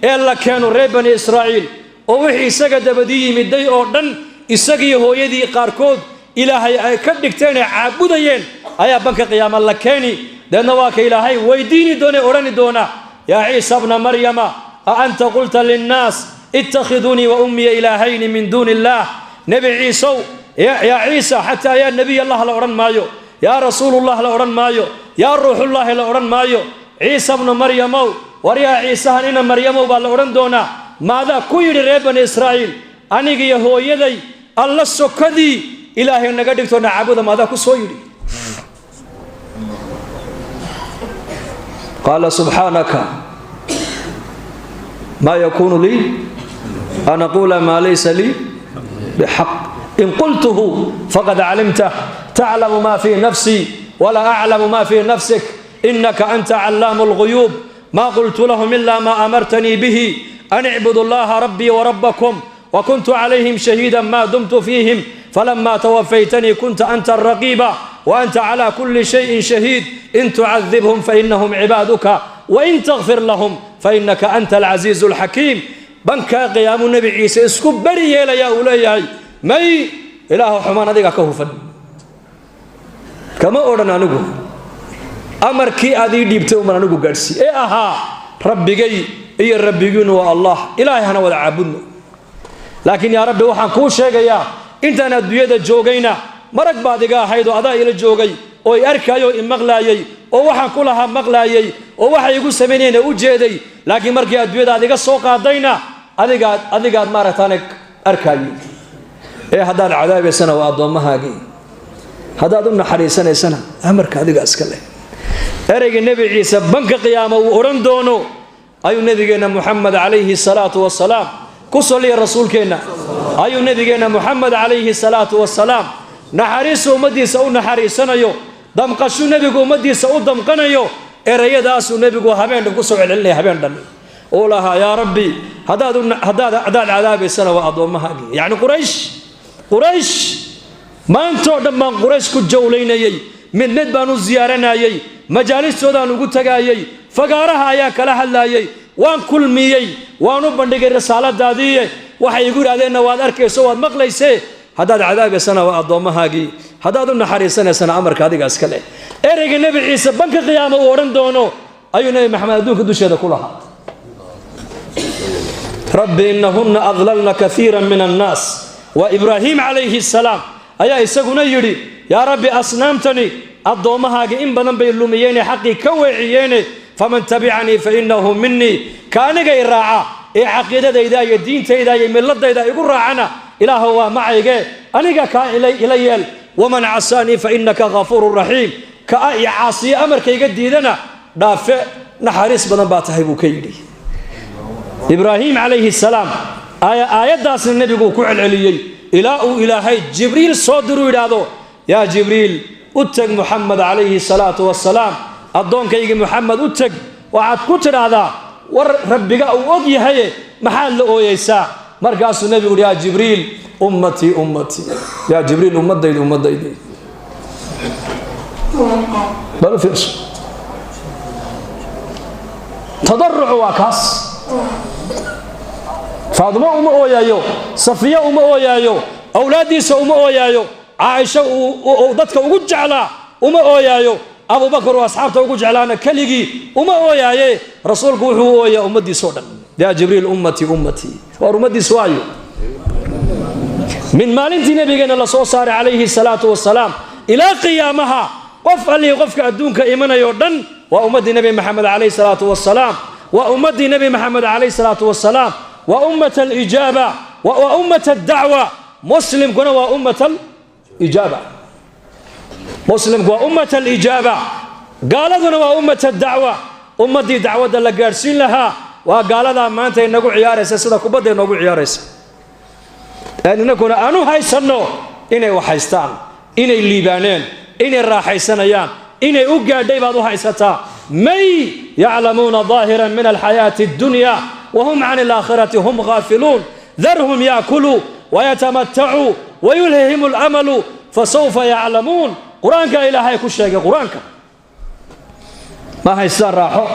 ee la keeno reer bani israa'iil oo wixii isaga dabadii yimiday oo dhan isagii hooyadii qaarkood ilaahay ay ka dhigteen caabudayeen ayaa banka qiyaama la keeni deedna waa ka ilaahay weydiini doona orani doona yaa ciisa ibn maryama a anta qulta linnaas ittakhiduni wa ummi ilaahayn min duni illah nabi ciisa ya ciisa hatta ya nabi allah la oran maayo ya rasuulullah la oran maayo ya ruuxullah la oran maayo ciisa ibn maryama war ya ciisa ina maryama baa la oran doona maada ku yiri reer bani israa'iil aniga iyo hooyaday alla sokadii ilaahay naga dhigto naabuda maada ku soo yiri qala subhanaka ma yakunu li an aqula ma laysa li bihaq in qultuhu faqad alimta ta'lamu ma fi nafsi wa la a'lamu ma fi nafsik innaka anta 'allamul ghuyub ma qultu lahum illa ma amartani bihi an i'budu allaha rabbi wa rabbakum wa kuntu 'alayhim shahidan ma dumtu fihim فلما توفيتني كنت أنت الرقيب وأنت على كل شيء شهيد إن تعذبهم فإنهم عبادك وإن تغفر لهم فإنك أنت العزيز الحكيم بنك قيام النبي عيسى اسكبري يا أولياء مي إله حمان ذيك كهوفا كما أردنا نقول أمر كي أذي ديبته من نقول قرسي إيه أها ربي جاي إيه ربي جون والله إلهي هنا ولا عبدنا لكن يا ربي وحن كل شيء يا intaan adduunyada joogayna marag baad iga ahayd oo adaa ila joogay oo ay arkayo in maqlaayay oo waxaan ku lahaa maqlaayay oo waxa igu sameeyeen u jeeday laakiin markii adduunyada adiga soo qaadayna adigaad maaragtaan arkayay ee hadaad cadaabaysana waa adoomahaaga hadaad u naxariisanaysana amarka adiga iska leh ereyga nabi ciisa banka qiyaama uu oran doono ayuu nabigeena muhammad alayhi salatu wassalaam ku saliya rasuulkeena ayuu nabigeena muhammad alayhi salatu wassalaam naxariisu umadiisa u naxariisanayo damqashu nabigu umadiisa u damqanayo erayadaas nabigu habeen ku soo celinay habeen dhan oo laha ya rabbi hadaad cadaabaysana waa adoomahaaga yaani quraysh maanto dhammaan quraysh ku jawleynayay mid baan u ziyaaranayay majaalistoodaan ugu tagayay fagaaraha ayaa kala hadlayay waan kulmiyay waan u bandhigay risaaladaadii waxay igu yiraahdeen waad arkayso waad maqlaysay hadaad cadaabaysana waa adoomahaaga hadaad u naxariisanaysana amarka adiga iska leh ereyga nabi ciisa banka qiyaama uu oran doono ayuu nabi maxamed adduunka dusheeda ku lahaa rabbi innahunna adlalna kathiran min an-nas wa ibrahim alayhi salam ayaa isaguna yiri ya rabbi asnaamtani adoomahaaga in badan bay lumiyeen xaqi ka weeciyeen faman tabi'ani fa innahu minni kaaniga iraaca ee aqeedadayda iyo diintayda iyo milladayda igu raacana ilaahu waa macayge aniga ka ilayel waman asani fa innaka ghafurur rahim ka ay caasi amarkayga diidana dhaafe naxariis badan baa tahay buu ka yiri ibrahim alayhi salam aayadaas nabigu ku celceliyay ilaa uu ilaahay jibriil soo diru yiraahdo ya jibriil utag muhammad alayhi salatu wassalam adoonkayga muhammad utag waxaad ku tiraahdaa war rabbiga uu og yahay maxaa la ooyaysaa markaasuu nabigu ya jibriil ummati ya jibriil ummadayda bal firs tadarruc waa kaas faaduma uma ooyayo safiya uma ooyayo awlaadiisa uma ooyayo عائشة ودتك وجعلها وما أويايو أبو بكر وأصحابته وقول جعلان كليجي وما أويا رسولك وحو أويا أمتي صودا يا جبريل أمتي وأمتي سوايو من مالنتي نبينا الله صار عليه الصلاة والسلام إلى قيامها قف لي قفك أدونك إيمانا يردن وأمتي نبي محمد عليه الصلاة والسلام وأمتي نبي محمد عليه الصلاة والسلام وأمة الإجابة وأمة الدعوة مسلم كنا وأمة الإجابة مسلم وأمة الإجابة قال لنا وأمة الدعوة أمتي دعوة لقارسين لها وقال لها ما أنت نقول عيارس سيدا كبدا نقول عيارس أن نكون أنو هاي سنو إني وحيستان إني الليبانين إني الراحيسانيان إني أقع ديبادو هايستا مي يعلمون ظاهرا من الحياة الدنيا وهم عن الآخرة هم غافلون ذرهم يأكلوا ويتمتعوا ويلههم الأمل فسوف يعلمون قرآنك إلهي كل شيء قرآنك ما هيستان راحو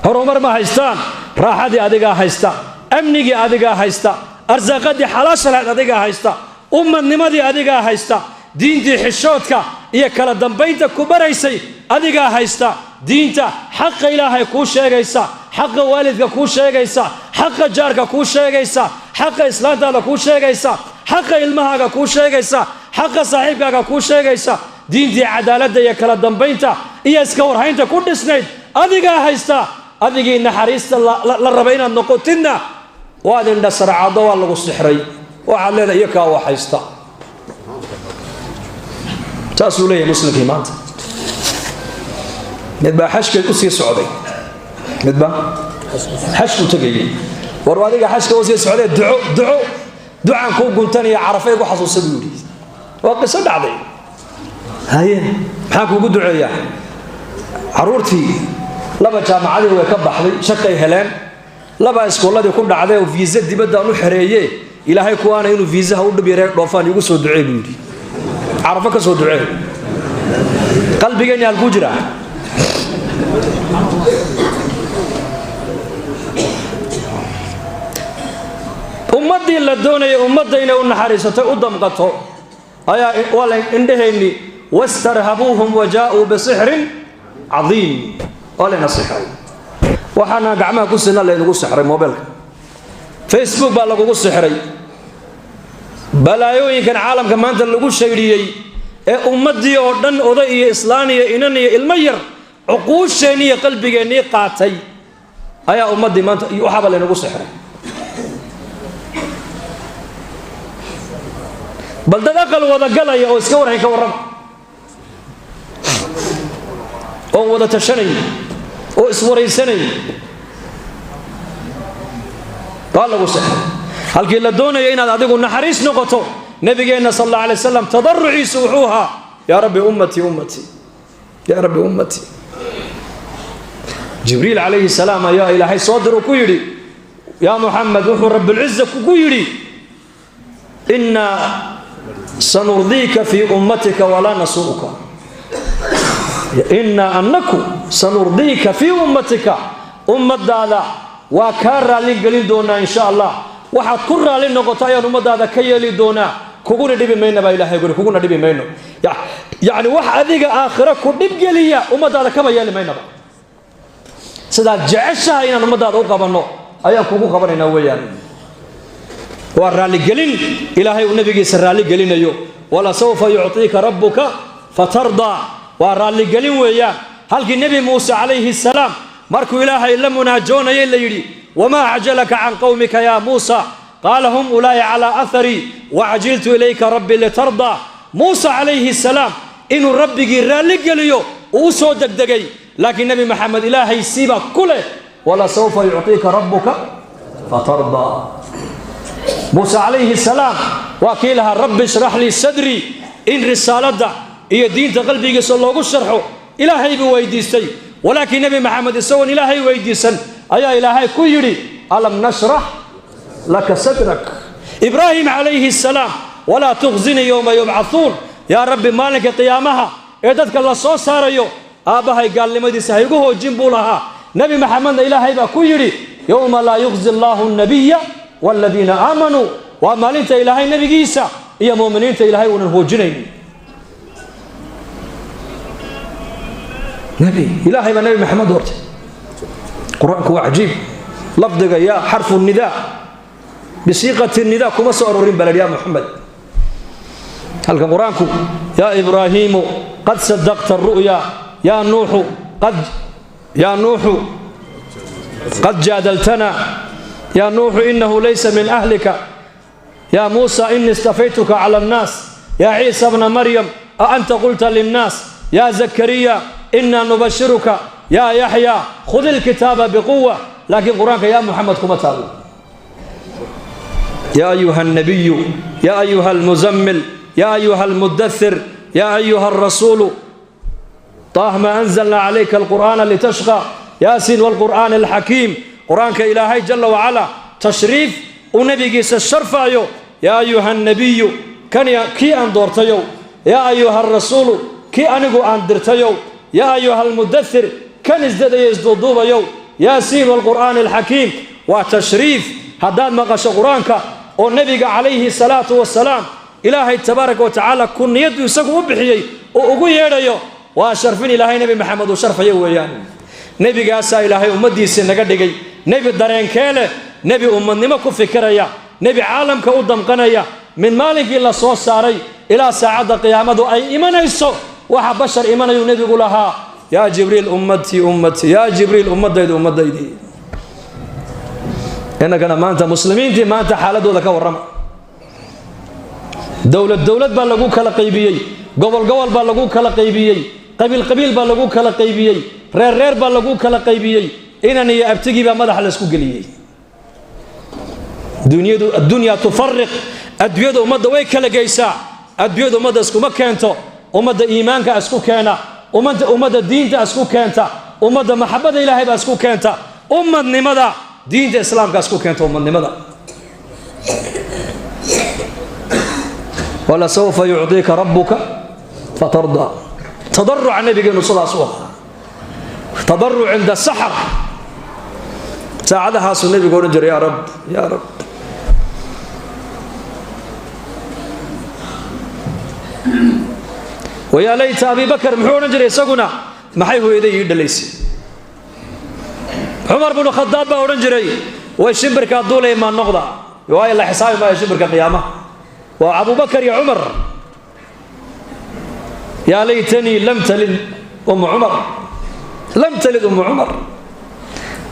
هرمر ما هيستان راحة دي أدقى هيستان أمني أدقى هيستان أرزاق دي حلاشة أدقى هيستان النما دي أدقى هيستان دين دي حشوتك إيا كلا دنبينتا كبريسي أدقى هيستان دينتا حق إلهي كل شيء حق والدك كل شيء حق جارك كل شيء حق إسلامك كل شيء حق علمها كل شيء حق صاحبك كل شيء دينتي عدالة يا كلا دنبينتا إيا اسكور هينتا كل سنين أدقى هيستا أدقى إن حريست للربعين النقطنا وهذا إن سرع ضوء الله السحري وعلينا يكا وحيستا تاسو لي مسلم في مات مدبا حشك الأسي السعودي مدبا حشك تقيي ورواديك حشك الأسي السعودي دعاء كون قلتني يا عرفيك وحصو سبيولي وقصة عظيم هاي محاكو قد دعايا عرورتي لبا جامعادي ويكبح لي شقي هلان لبا اسكولادي كون دعدي وفيزا ديبدا انو خرييه الهي كوانا انو فيزا هو دبيري دوفان يغو سو دعي بيدي عرفك سو دعي قلبيغني halku jira ummadii la doonay ummadayna u naxariisato u damqato ayaa wala indhahayni wastarhabuhum waja'u bisihrin عظيم ولا نصيحة وحنا قعما كسرنا اللي نقول سحري موبايلك فيسبوك بقى لقوا سحري بلايو يمكن عالم كمان أنت اللي نقول شيريي أمتي أردن أضيء إسلامية إنني المير عقول شينية قلبي جني قاتي أيا أمتي ما أنت يحب اللي نقول سحري بل تدخل وذقل يا أسكور هيك ورم oo wada tashanay oo iswaraysanay lagu saxay halkii la doonayo inaad adigu naxariis noqoto nabigeena sallallahu alayhi wasallam tadarruciisu wuxuuha ya rabbi ummati jibriil alayhi salaam ayaa ilaahay soo diru ku yiri ya muhammad wuxuu rabbil izza ku yiri inna sanurdika fi ummatika wala nasuuka إن أنكم سنرضيك في أمتك أمة وكارا لنقلين دونا إن شاء الله واحد كرا لنقطايا أمة كيالي دونا كوكونا ديبي مينا با إلهي يقول كوكونا ديبي مينا يعني واحد ذيك آخرة كدب قليا أمة كما يالي مينا با سيدا جعشها إن أمة أقبانو أيا كوكو قبانينا ويان والرالي قلين إلهي ونبي سرالي قلين أيو ولا سوف يعطيك ربك فترضى ورالي قلين ويان هل النبي موسى عليه السلام مركو إلهي إلا مناجون يلي وما عجلك عن قومك يا موسى قال هم أولاي على أثري وعجلت إليك ربي لترضى موسى عليه السلام إنه ربي رالي قليو وسو دقدقي لكن نبي محمد إلهي سيبك كله ولا سوف يعطيك ربك فترضى موسى عليه السلام وكيلها رب اشرح لي صدري إن رسالة هي دين قلبي صلى الله عليه وسلم إلهي بويديستي ولكن نبي محمد سوى إلهي ويديسن أيا إلهي كيري ألم نشرح لك صدرك إبراهيم عليه السلام ولا تخزني يوم يبعثون يا رب مالك قيامها إذا الله صو ساريو أباهي قال لي مدي سهيقوه جنبو لها نبي محمد إلهي بكيري يوم لا يخزي الله النبي والذين آمنوا ومالنت إلهي نبي عيسى يا مؤمنين إلهي ونهو جنين نبي إلهي ما نبي محمد ورد قرآنك هو عجيب لفظك يا حرف النداء بصيغة النداء كما سأرورين بلد يا محمد هل قرآنك يا إبراهيم قد صدقت الرؤيا يا نوح قد جادلتنا يا نوح إنه ليس من أهلك يا موسى إني اصطفيتك على الناس يا عيسى ابن مريم أأنت قلت للناس يا زكريا إنا نبشرك يا يحيى خذ الكتاب بقوة لكن قرآنك يا محمد كما تقول يا أيها النبي يا أيها المزمل يا أيها المدثر يا أيها الرسول طه ما أنزلنا عليك القرآن لتشقى ياسين والقرآن الحكيم قرآنك إلهي جل وعلا تشريف ونبي قيس الشرف يا أيها النبي كان كي أندورتيو يا أيها الرسول كي أنقو أندرتيو يا أيها المدثر كان ازداد يزدودوب ياسين والقرآن الحكيم وتشريف هداد مقاش قرآنك والنبي عليه الصلاة والسلام إلهي تبارك وتعالى كن يد يسقو بحيي وأقول يديو وشرفين إلهي نبي محمد وشرف يويان نبي قاسا إلهي أمدي سنقدقي نبي الدارين كيله نبي أمني ما كفكريا نبي عالم كأودم قنيا من مالك إلا صوص ساري إلى ساعة قيامته أي إيمان يسو واحد بشر إيمان ينبي يقولها يا جبريل أمتي أمتي يا جبريل أمتي إنك أنا ما أنت مسلمين تي ما أنت حالته ذاك ورم دولة بلغوك كلا قيبيي قبل بلغوك كلا قيبيي قبيل بلغوك كلا قيبيي رير بلغوك كلا قيبيي إنني أبتغي بمدح لسكو قليي الدنيا تفرق أدوية أمد ويك كلا جيسا أدوية أمد أسكو ما كانتو أمد إيمانك أسكو كانا أمد الدين أسكو كانتا أمد محبة إلهي أسكو كانتا أمد نمدا دين الإسلام كأسكو كانتا أمد نمدا ولا سوف يعطيك ربك فترضى تضرع النبي صلى الله عليه وسلم تضرع عند السحر ساعدها النبي يقول انجر يا رب يا رب ويا ليت أبي بكر محور انجر يسقنا ما حيه يدي يدليس عمر بن الخطاب اورنجري ويشبرك الدوله ما النقضه يواي الله حساب ما يشبرك قيامه وابو بكر يا عمر يا ليتني لم تلد ام عمر لم تلد ام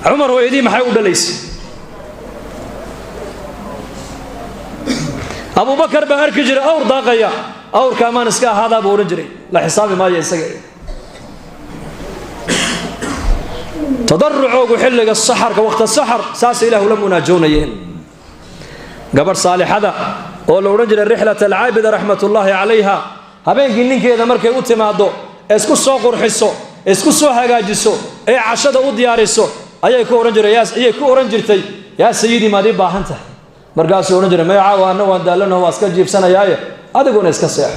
عمر ويدي ما حي ودليس ابو بكر بارك جري اور داقيا اور كمان اسكا هذا بورنجري لا حساب ما يسقي تضرعوا وحلق السحر كوقت السحر ساس إله لم ناجونيين قبر صالح هذا ولو رجل الرحلة العابدة رحمة الله عليها هبين جنين كذا مركي أتمادو اسكو سوقر حسو اسكو سو هاجسو أي عشرة أوديارسو أي كو رجل يا سيدي ما دي باهنته مركاس رجل ما يعاونه وندالنا واسكا جيب سنة ياي هذا قون اسكا سيح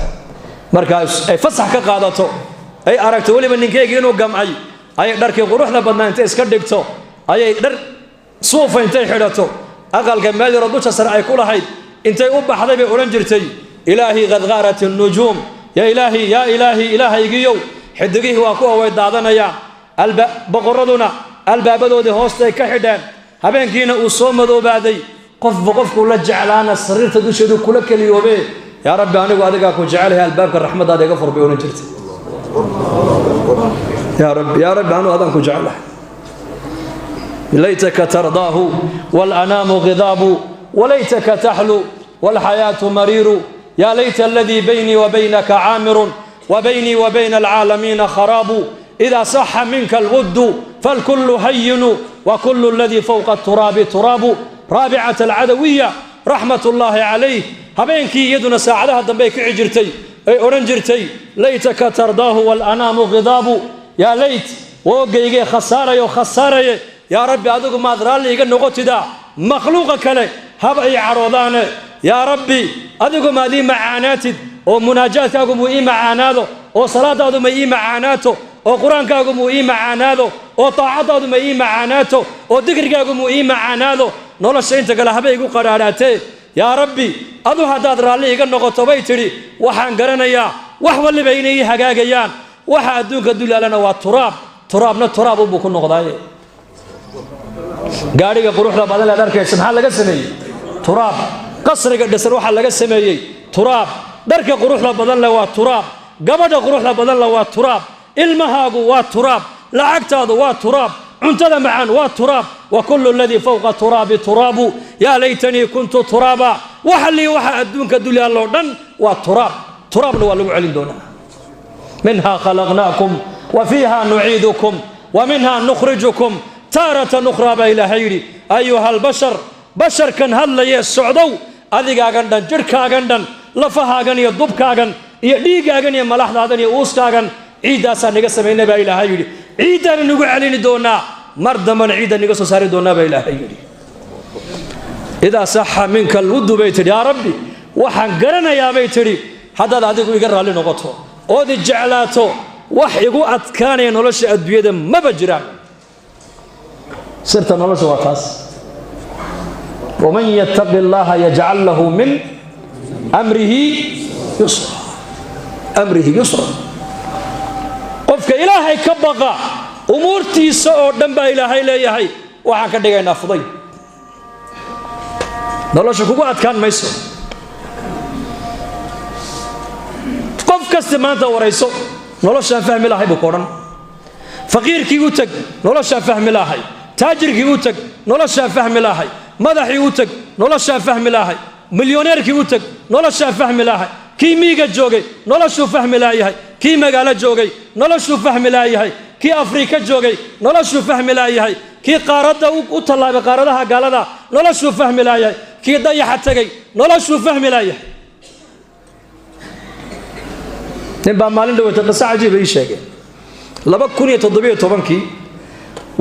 مركاس أي فصح كقادته أي أركت ولي من نكيج إنه جمعي أي درك قروحنا بدنا أنت إسكدكتو أي در صوف أنت حدته أقل كمال ردوش سرع يقول هاي أنت أب حدا بأورنجرتي إلهي قد غارت النجوم يا إلهي يجيو حدقيه وأكوه ويدعنا يا بقردنا البابدو دي هوستي كحدان هبين كينا أصوم ذو بعدي قف كل جعلنا السرير تدوشدو كل كليوبي يا رب أنا وأدقك وجعلها الباب الرحمة هذا يغفر بأورنجرتي يا رب أنا أذنك جعله ليتك ترضاه والأنام غضاب وليتك تحلو والحياة مرير يا ليت الذي بيني وبينك عامر وبيني وبين العالمين خراب إذا صح منك الود فالكل هين وكل الذي فوق التراب تراب رابعة العدوية رحمة الله عليه هبينك يدنا ساعدها دنبيك عجرتي أي أورنجرتي ليتك ترضاه والأنام غضاب يا ليت وقيقي خسارة يا ربي أدوك ما أدرى لي نقطة دا مخلوقك لي هبأي عروضان يا ربي أدوك ما دي معاناتي ومناجاتك أقوم إيه معاناتو وصلاة أقوم إيه معاناتو وقرآنك أقوم إيه معاناتو وطاعة أقوم إيه معاناتو وذكرك أقوم إيه معاناتو نولا الشيء تقول هبأي قراراتي يا ربي أدو هذا أدرى لي نقطة بيتري وحان قرنا يا وحوالي بيني هقاقيان waxa adduunka dul yaalana waa turaab turaabna turaab buu ku noqdaaye gaadhiga quruxda badan ee dharkaysan maxaa laga sameeyey turaab qasriga dhisan waxa laga sameeyey turaab dharka quruxda badan leh waa turaab gabadha quruxda badan leh waa turaab ilmahaagu waa turaab lacagtaadu waa turaab cuntada macaan waa turaab wa kullu alladhi fawqa turaabi turaabu yaa laytanii kuntu turaaba waxa adduunka dul yaaloo dhan waa turaab turaabna waa lagu celin doonaa minha khalaqnaakum wa fiiha nuciidukum wa minha nukhrijukum taaratan ukhraa baa ilaahay yidhi ayuha albashar basharkan hadlayee socdow adigaagan dhan jidhkaagan dhan lafahaagan iyo dubkaagan iyo dhiiggaagan iyo malaxdaadan iyo uuskaagan ciiddaasaa naga samaynay baa ilaahay yidhi ciiddaana nagu celini doonaa mar dambana ciidda naga soo saari doonaa baa ilaahay yidhi idaa saxa minka alwuddu bay tidhi yaa rabbi waxaan garanayaa bay tidhi haddaad adigu iga raalli noqoto ood i jeclaato wax igu adkaanaya nolosha adduunyada maba jiraan sirta nolosha waa taas waman yattaqi allaha yajcal lahu min amrihi yusra qofka ilaahay ka baqa umuurtiisa oo dhan baa ilaahay leeyahay waxaan ka dhigaynaa fuday nolosha kugu adkaan mayso qof kasta maanta warayso noloshaan fahmi lahay buu ku odhan faqiirkii u tag noloshaan fahmi lahay taajirkii u tag noloshaan fahmi lahay madaxii u tag noloshaan fahmi lahay milyoneerkii u tag noloshaan fahmi lahay kii miiga joogay noloshuu fahmi laayahay kii magaalo joogay noloshuu fahmi laayahay kii afrika joogay noloshuu fahmi laayahay kii qaaradda u tallaabay qaaradaha gaalada noloshuu fahmi laayahay kii dayaxa tagay noloshuu fahmi laayahay nin baa maalin dhaweyta qiso cajiiba ii sheegay 2017kii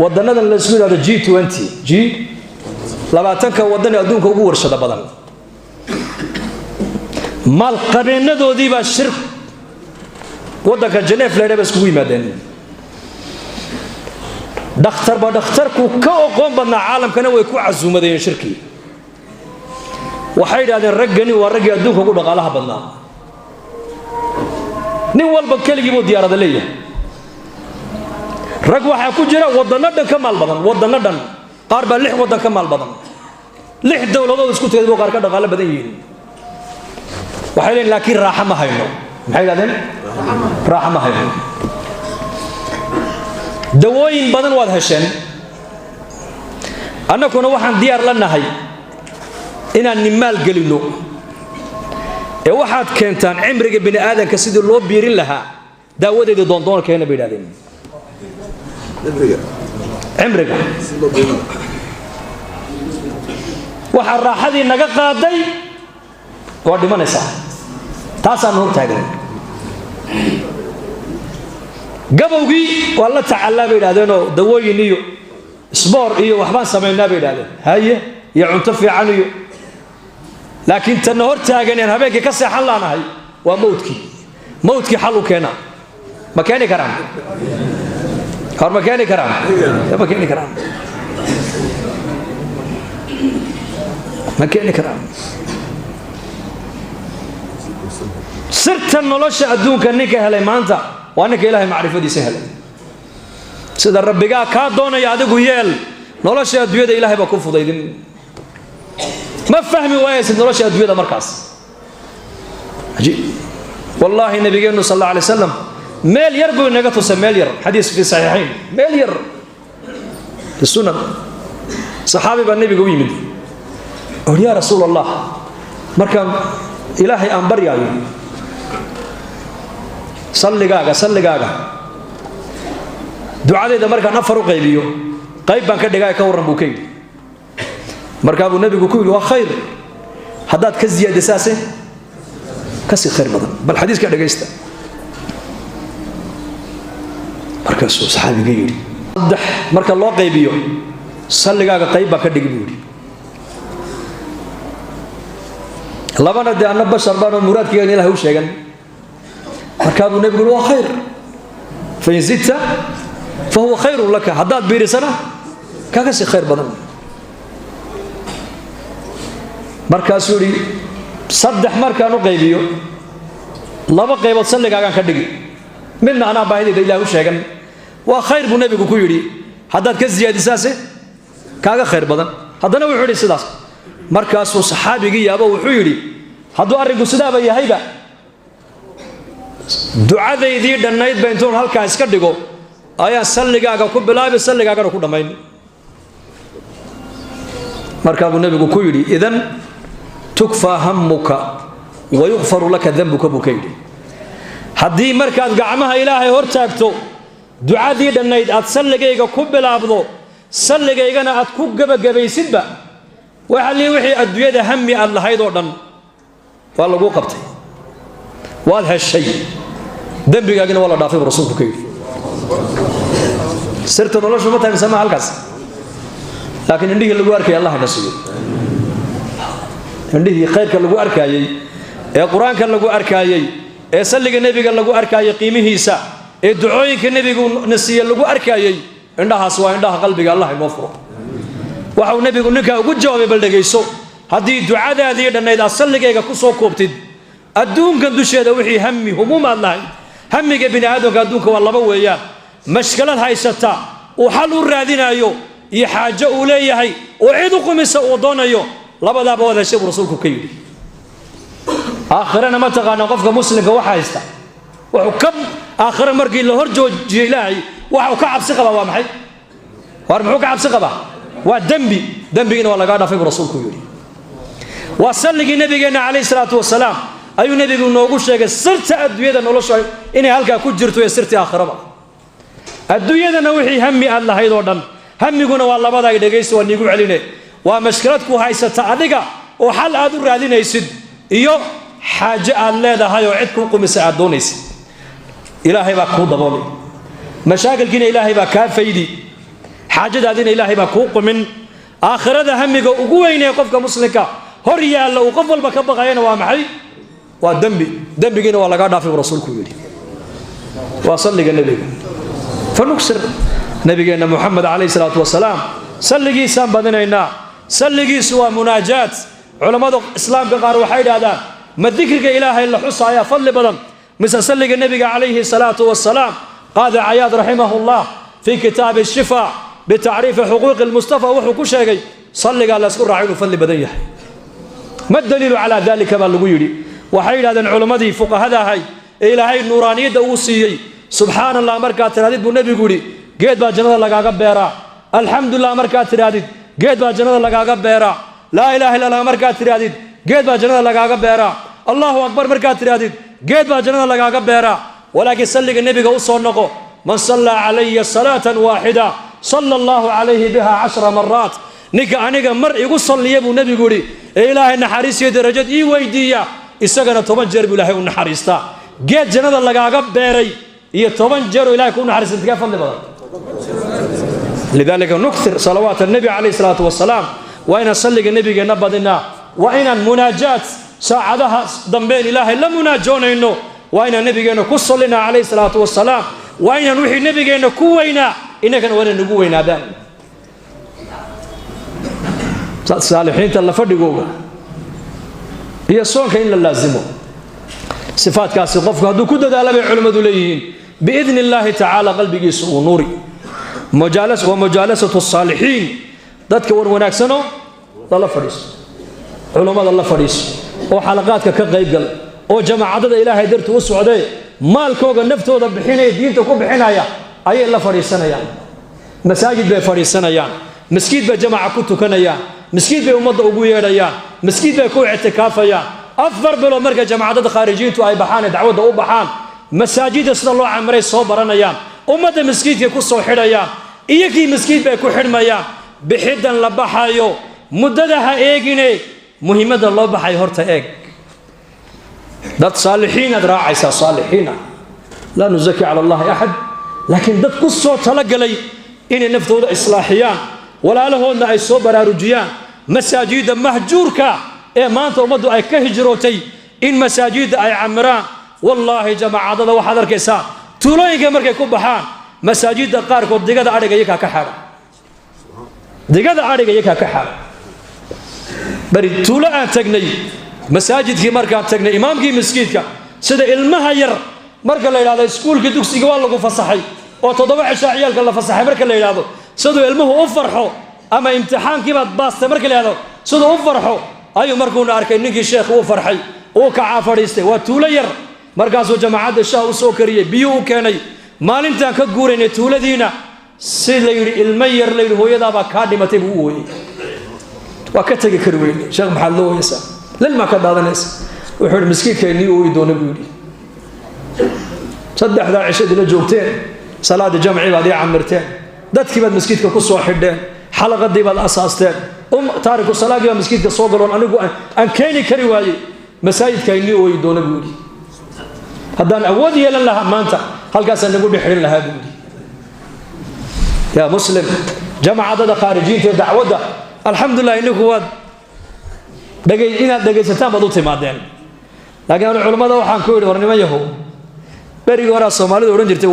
waddannadan la isku yidhahdo G20 waddan ee adduunka ugu warshada badan maalqabeennadoodii baa shir waddanka Geneva leedaba iskugu yimaadeen dhakhtarku ka aqoon badnaa caalamkana way ku casuumadeen shirkii waxay yidhaahdeen raggani waa raggii adduunka ugu dhaqaalaha badnaa nin walba keligii buu diyaarada leeyahay rag waxaa ku jira waddanno dhan ka maal badan waddanno dhan qaar baa 6 waddan ka maal badan 6 dowladood isku tagay buu qaar ka dhaqaale badan yihiin waxay leeyihiin laakiin raaxo ma hayno maxay yidhahdeen raaxo ma hayno dawooyin badan waad hesheen annaguna waxaan diyaar la nahay inaan nimaal gelino ee waxaad keentaan cimriga bini aadanka sidii loo biirin lahaa daawadeedii doondoonkeena bay yidhahdeen cimriga waxaa raaxadii naga qaaday waa dhimanaysaa taasaan hor taagan gabowgii waa la tacallaa bay yidhahdeenoo dawooyin iyo isboor iyo waxbaan samaynaa bay yidhahdeen haye iyo cunto fiican iyo laakiin tanna hor taaganeen habeenkii ka seexan laanahay waa mawdkii xal u keena ma keeni karaan hor ma keeni karaan ma keeni karaan ma keeni karaan sirta nolosha adduunka ninka helay maanta waa ninka ilaahay macrifadiisa helay sida rabbigaa kaa doonaya adigu yeel nolosha adduunyada ilaahay baa ku fudaydin ما فهمي وايس نرش أدوية مركز عجيب والله نبينا صلى الله عليه وسلم ميل يربو نقطه ميلير حديث في صحيحين ميلير في السنن صحابي بالنبي قوي مني قال يا رسول الله مركم إلهي أنبر يا يوم صلي قاقا دعاء إذا مركم نفر قيبيو قيب بان كدقاء كورن بوكي markaabuu nabigu ku yiri waa khayr hadaad ka ziyadisaasse kasi khayr badan bal xadiiska dhageysta markaasuu saxaabiga yiri marka loo qaybiyo salligaaga qayb ba ka dhigi buu yiri labana de anna bashar baan muraadkiisa ilaahay u sheegan markaabuu nabigu waa khayr fa yazidta fa huwa khayrun laka hadaad biirisana kaga si khayr badan markaasuu yiri saddex markaan u qaybiyo laba qaybood salligaagan ka dhigi midna anaa baahidayda ilaah u sheegan waa khayr buu nebigu ku yidhi haddaad ka siyaadisaase kaaga khayr badan haddana wuxuu yidhi sidaas markaasuu saxaabigii yaabo wuxuu yidhi hadduu arrinku sidaaba yahayba ducadaydii dhannayd ba intuun halkaa iska dhigo ayaan salligaaga ku bilaabi salligaagana ku dhammayn markaa buu nebigu ku yidhi idan tukfaa hammuka wayukfaru laka danbuka buu ka yidhi haddii markaad gacmaha ilaahay hor taagto ducadii dhannayd aad salligayga ku bilaabdo salligaygana aad ku gebagabaysidba waxa lii wixii adduunyada hammi aad lahayd oo dhan waa laguu qabtay waad heshay dembigaagina waa la dhaafay buu rasuulku ka yidhi sirta noloshu ma tahay misama halkaas laakiin indhihii lagu arkayay allah na siiyo indhihii khayrka lagu arkayay ee qur-aanka lagu arkayay ee salliga nebiga lagu arkayay qiimihiisa ee ducooyinka nebigu na siiye lagu arkayay indhahaas waa indhaha qalbiga allah inoo furo waxau nebigu ninkaa ugu jawaabay bal dhegayso haddii ducadaadii dhannayd aad salligayga ku soo koobtid adduunkan dusheeda wixii hammi humuum aad lahayd hammiga bini aadamka adduunka waa laba weeyaan mashkalad haysata uu xal u raadinaayo iyo xaajo uu leeyahay oo cid u qumisa uu doonayo labadaaba waad heshay buu rasuulku ka yidhi aakhirana ma taqaana qofka muslimka waxa haysta wuxuu ka aakhira markii la hor joojiyey ilaahay waxuu ka cabsi qabaa waa maxay war muxuu ka cabsi qabaa waa dembigina waa lagaa dhaafay buu rasuulku yidhi waa salligii nabigeenna calayhi salaatu wasalaam ayuu nebigu noogu sheegay sirta adduunyada nolosha inay halkaa ku jirto ee sirtii aakhiraba adduunyadana wixii hammi aad lahayd oo dhan hammiguna waa labada ay dhegaysta waa niigu celine waa mashkilad ku haysata adiga oo xal aad u raadinaysid iyo xaajo aad leedahay oo cid kuu qumisa aad doonaysid ilaahay baa kuu daboolay mashaakilkiina ilaahay baa kaa faydi xaajadaadina ilaahay baa kuu qumin aakhirada hammiga ugu weynee qofka muslimka hor yaalla uu qof walba ka baqayana waa maxay waa dembigiina waa lagaa dhaafay buu rasuulku yidhi waa salliga nebiga fanuksir nabigeenna muxamed calayhi salaatu wasalaam salligiisaan badinaynaa salligiisu waa munaajaat culammada islaamka qaar waxay idhaahdaan ma dikriga ilaahay la xusa ayaa fadli badan mise salliga nebiga calayhi salaatu wasalaam qaadi cayaad raximahullah fii kitaabi shifaa bitacriifi xuquuqi lmustafa wuxuu ku sheegay salligaa la isku raaca inuu fadli badan yahay ma daliilu calaa dalika baa lagu yidhi waxay yidhahdeen culimmadii fuqahada ahay ee ilaahay nuuraaniyadda uu siiyey subxaana allah markaad tidhahdid buu nebigu yidhi geed baa jannada lagaaga beeraa alxamdulilah markaad tidhahdid geed baa jannada lagaaga beeraa laa ilaaha illa allah markaad tidhahdid geed baa jannada lagaaga beeraa allahu akbar markaad tidhahdid geed baa jannada lagaaga beeraa walaakiin salliga nebiga u soo noqo man sallaa calaya salaatan waaxida sala allahu calayhi biha 10 maraat ninka aniga mar igu salliya buu nebigu yidhi ee ilaahay naxariisiyo darajad ii weydiiya isagana 10 jeer buu ilaahay u naxariistaa geed jannada lagaaga beeray iyo 10 jeer oo ilaahay ku naxariistaa inta ka fadli badan lidaalika nukthir salawaat annabi calayhi salaatu wasalaam waa inaan salliga nebigeena badinaa waa inaan munaajaat saacadaha dambeen ilaahay la munaajoonayno waa inaan nebigeena ku sallinaa calayhi salaatu wasalaam waa inaan wixii nebigeena ku weynaa innagana waa inaan ugu weynaadaan saalixiinta la fadhigooga iyo soonka in la laazimo sifaadkaasi qofku hadduu ku dadaala bay culimmadu leeyihiin biidni illaahi tacaala qalbigiisu uu nuuri ومجالسة الصالحين ذاتك وناكسنو لا فريس علماء الله فريس او حلقاتك كقيب قال او جماعة عدد إلهي درت وسعودي مالكوغا نفتو بحيني دينتو كو بحينايا اي الله فريسنا يعني مساجد بي فريسنا يعني مسجد بي جماعة كنتو كنايا مسجد بي امد ابو يريا مسجد بي كو اعتكافيا افضل بلو مركا جماعة عدد خارجين تو اي بحان دعوة او بحان مساجد صلى الله عمري صوبرنا ummada masjidka ku soo xidhayaan iyagii masjid bay ku xidhmayaan bixidan la baxayo muddada ha eegine muhiimada loo baxay horta eeg dad saalixiin aad raacaysaa saalixiina laa nuzaki cala allahi axad laakiin dad ku soo talagalay inay naftooda islaaxiyaan walaalahoodna ay soo baraarujiyaan masaajida mahjuurka ee maanta ummaddu ay ka hijrootay in masaajida ay camiraan wallaahi jamaacadada waxaad arkaysaa tuulooyinka markay ku baxaan masaajidda qaarkood digada adhiga iyagaa ka xaadha digada adhiga iyagaa ka xaadha bari tuulo aan tagnay masaajidkii markaan tagnay imaamkii masjidka sida ilmaha yar marka la yiraahdo iskuulka dugsiga waa lagu fasaxay oo 7 cisho ciyaalka la fasaxay marka la yiraahdo sidoo ilmuhu u farxo ama imtixaankii baad baastay marka la yiraahdo sidoo u farxo ayuu markuu arkay ninkii sheekh uu farxay oo ka caafadhiistay waa tuulo yar markaasuu jamaacada shaah u soo kariyay biyo u keenay maalintan ka guureynay tuuladiina si la yiri ilmo yar la yiri hooyadaaba ka dhimatay buu ooyay waa ka tagi kar weyn sheekh maxaad loo yeesaa lilma ka daadanaysa wuxuu miskiinkeennii uu doonay buu yiri saddexda cishadii la joogteen salaada jamci baad camirteen dadkii baad miskiinka ku soo xidheen xalaqadii baad asaasteen taariku salaadii baad miskiinka soo galoon anigu aan keeni kari waayay masaajidkeennii uu doonay buu yiri haddaan awood yeelan lahaa maanta halkaas anagu dhixrin lahaa buu yiri يا مسلم جماعة خارجين في دعوة الحمد لله إنك واد دقي ستان بدوتي مادين لكن العلماء ده وحن كوري ورني ما يهو بري ورا الصومالي ورنجرت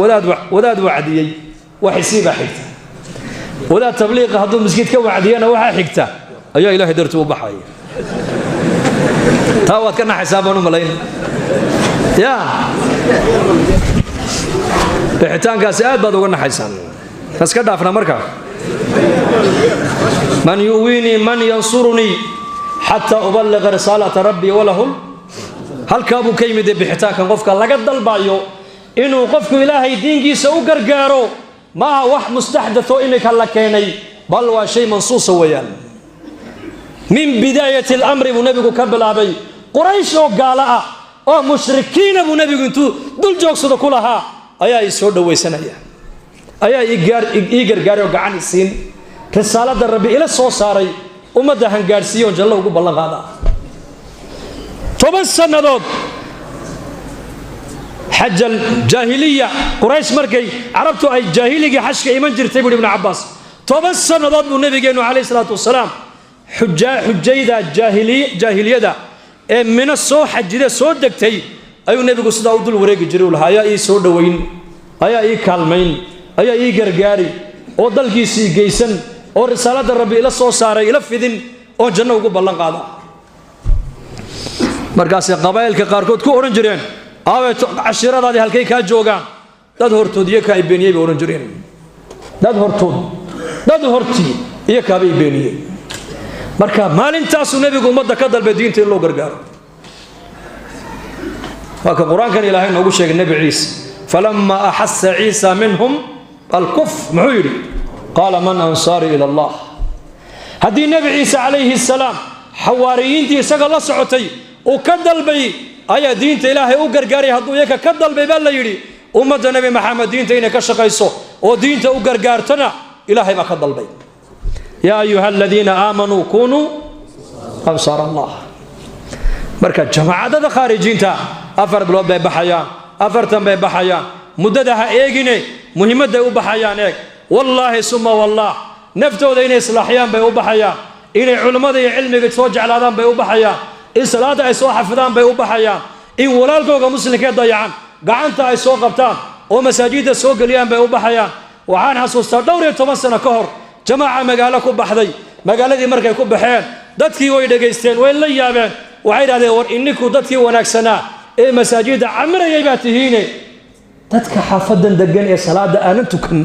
وداد وعدي وحسيب حكته وداد تبليغ هذول مسجد كوعدي أنا وحا حكته أيها إلهي درتوا بحاي تاوات كنا حسابنا ملايين يا بحتان كاسيات بدو كنا حسان بس كده عفنا مركب من يؤويني من ينصرني حتى أبلغ رسالة ربي ولهم هل كابو كيمة بحتاك قفك لقد البايو إنه قفك إلهي دينجي سوقر قارو ما وح مستحدث إنك هلا كيني بل وشيء منصوص ويان من بداية الأمر بنبيك كبل أبي قريش وقالاء أو مشركين بنبيك انتو دول جوكسو كلها أيا يسود ويسانيا ayaa iigar gaari oo gacan siin risaalada rabbi ila soo saaray umada han gaarsiyo jallo ugu ballan qaada 10 sanadood حج الجاهليه قريش markay arabtu ay jaahiliga xashka iman jirtay ibn Abbas 10 sanadood buu nabigeenu kaleey salaatu wasalaam xujayda jaahiliyada ee mina soo xajida soo degtay ayuu nabigu sida u dul wareegi jiray uu lahaa ii soo dhaweyn ayaa ii kaalmayn ayaa ii gargaari oo dalkiisii geysan oo risaalada rabbi ila soo saaray ila fidin oo janno ugu ballan qaada markaas qabaylka qaarkood ku oran jireen aaweeto cashiradaadii halkay ka joogaan dad hortood iyo ka ibeeniyay oran jireen dad hortii iyo ka ibeeniyay marka maalintaas nabigu umada ka dalbay diinta in loo gargaaro waa ka quraankan ilaahay noogu sheegay nabi ciise falamma ahassa ciisa minhum الكف معيري قال من أنصاري إلى الله هدي النبي عيسى عليه السلام حواريين تي سقى الله سعوتي وكدل بي أي دين إلهي وقرقاري هدو يكا كدل بي بلا يري أمد النبي محمد دين تينا كشقيسو ودين تأقرقارتنا إلهي ما كدل بي يا أيها الذين آمنوا كونوا أنصار الله مركز جماعة دا خارجين تا أفر بلو بي بحيان أفرتن بي بحيان مددها إيجيني مهمة u baxayaan eeg wallahi summa wallah naftooda inay islaaxiyaan bay u baxayaan inay culimada iyo cilmiga soo jeclaadaan bay u baxayaan in salaada ay soo xafidaan bay u baxayaan in walaalkooda muslimka dayacan gacanta ay soo qabtaan oo masaajida soo galiyaan bay u baxayaan waxaan xasuustaa dhowr iyo 10 sano ka hor jamaaca magaalo ku baxday magaaladii markay ku baxeen dadkii way dhageysteen way la yaabeen waxay yiraahdeen war inniku dadkii wanaagsanaa ee masaajida camirayay baa tihiine dadka xaafadan degan ee salaada aanan tukan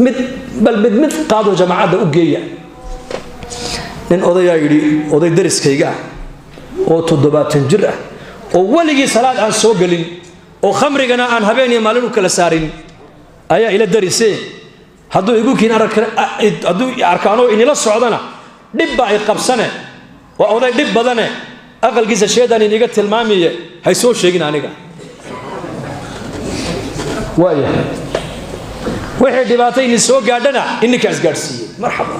mid qaado jamaacada u geeya nin odayaa yiri oday dariskayga oo 70 jir ah oo waligii salaad aan soo galin oo khamrigana aan habeen iyo maalin u kala saarin ayaa ila darisay hadduu igu kiin arkaano inila socdana dhibba ay qabsane waa oday dhib badane aqalkiisa sheedan iniga tilmaamiye hay soo sheegin aniga وايه وحي دباتين سو غادنا انك اسغارسي مرحبا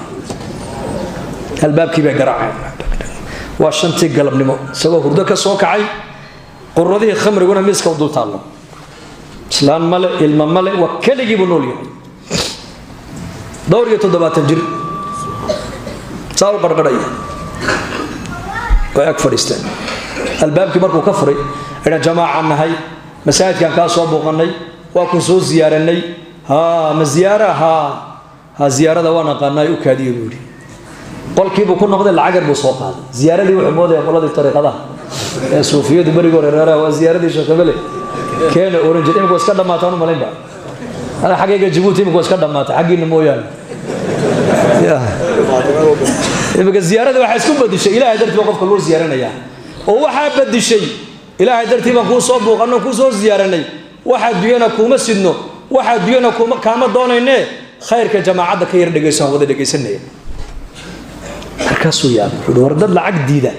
الباب كي بقراع واشنتي قلبنمو سو هرده كسو كعي قردي خمر ونا مسك ودول تالو اسلام مال علم مال وكلغي بنولي دور يتدبات جير صار قرقداي وياك فريستان الباب كي مركو كفري انا جماعه نهي مساجد كان كاسو بوقني وكن سو زيارني ما زياره ها زياره وانا قناي وكادي يوري qolkiiba ku noqday lacag buu soo qaaday ziyaaradii wuxuu mooday qoladii tariiqada ee suufiyadu bariga reeraha waa ziyaaradii shaqabale keena orange imku iska dhamaataan u malaynba ana xaqiiqa Djibouti imku iska dhamaata xaqiina mooyaan imka ziyaarada waxa isku badishay ilaahay dartii qofka loo ziyaaranaya oo waxa badishay ilaahay dartii baan ku soo booqano ku soo ziyaaranay waxa diyana kuma sidno waxa diyana kuma kaama doonayne khayrka jamaacada ka yar dhageysan wada dhageysanay markaas uu yaabay wardad lacag diida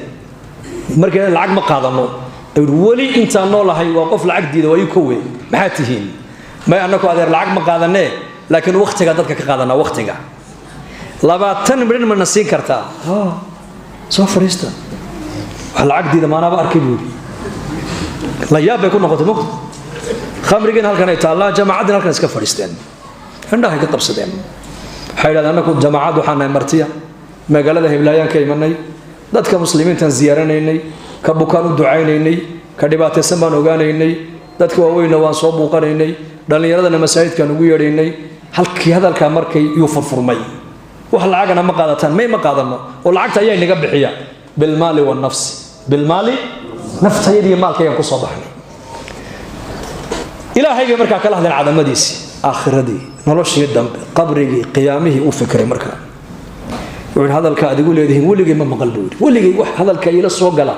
markay lacag ma qaadano wali inta noolahay waa qof lacag diida way ku weey maxaa tihiin ma anako adeer lacag ma qaadanee laakiin waqtiga dadka ka qaadana waqtiga 20 milyan ma nasiin kartaa soo fariista wax lacag diida maana ba arkay buu la yaab bay ku noqotay mo khamrigan halkan ay taala jamaacadna halkan iska fariisteen indhaha ka qabsadeen xayraadana anako jamaacad waxaan martiya magaalada Hiblaayan ka imanay dadka muslimiinta ziyaaranaynay ka bukaan u ducaynaynay ka dhibaataysan baan ogaanaynay dadka waaweyn waan soo buuqanaynay dhalinyarada masaajidka ugu yeedhaynay halkii hadalka markay uu furfurmay wax lacagna ma qaadataan ma qaadano oo lacagta ayay naga bixiya bil maali wa nafs bil maali naftaydi maalkayga ku soo baxnay ilaahayga marka kala hadlan cadamadiisi aakhiradii noloshii dambe qabrigii qiyaamihii u fikray marka wuxuu hadalka adigu leedahay waligay ma maqal buuri waligay wax hadalka ila soo gala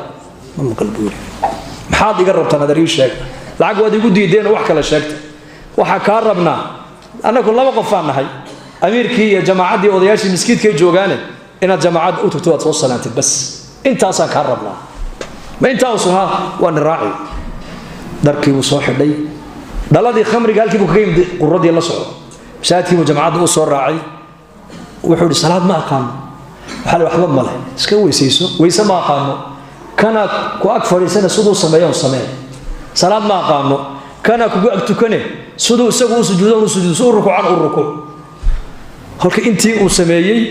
ma maqal buuri maxaad iga rabtaan adari sheeg lacag wad igu diideen wax kala sheegtay waxa ka rabnaa anagu laba qof aan nahay amiirkii iyo jamaacadii odayaashii miskiidkay joogaan inaad jamaacad u tagto aad soo salaantid bas intaas aan ka rabnaa ma intaas waan raaci darkii uu soo xidhay dhaladii khamriga halkii uu ka yimid quradii la socdo shaadkii uu jamaacada u soo raacay wuxuu salaad ma aqaan waxa waxba ma leh iska weysayso weysa ma aqaano kana ku ag fariisana sidoo sameeyo sameey salaad ma aqaano kana ku ag tukane sidoo isagu u sujuudo soo rukuuc halka intii uu sameeyay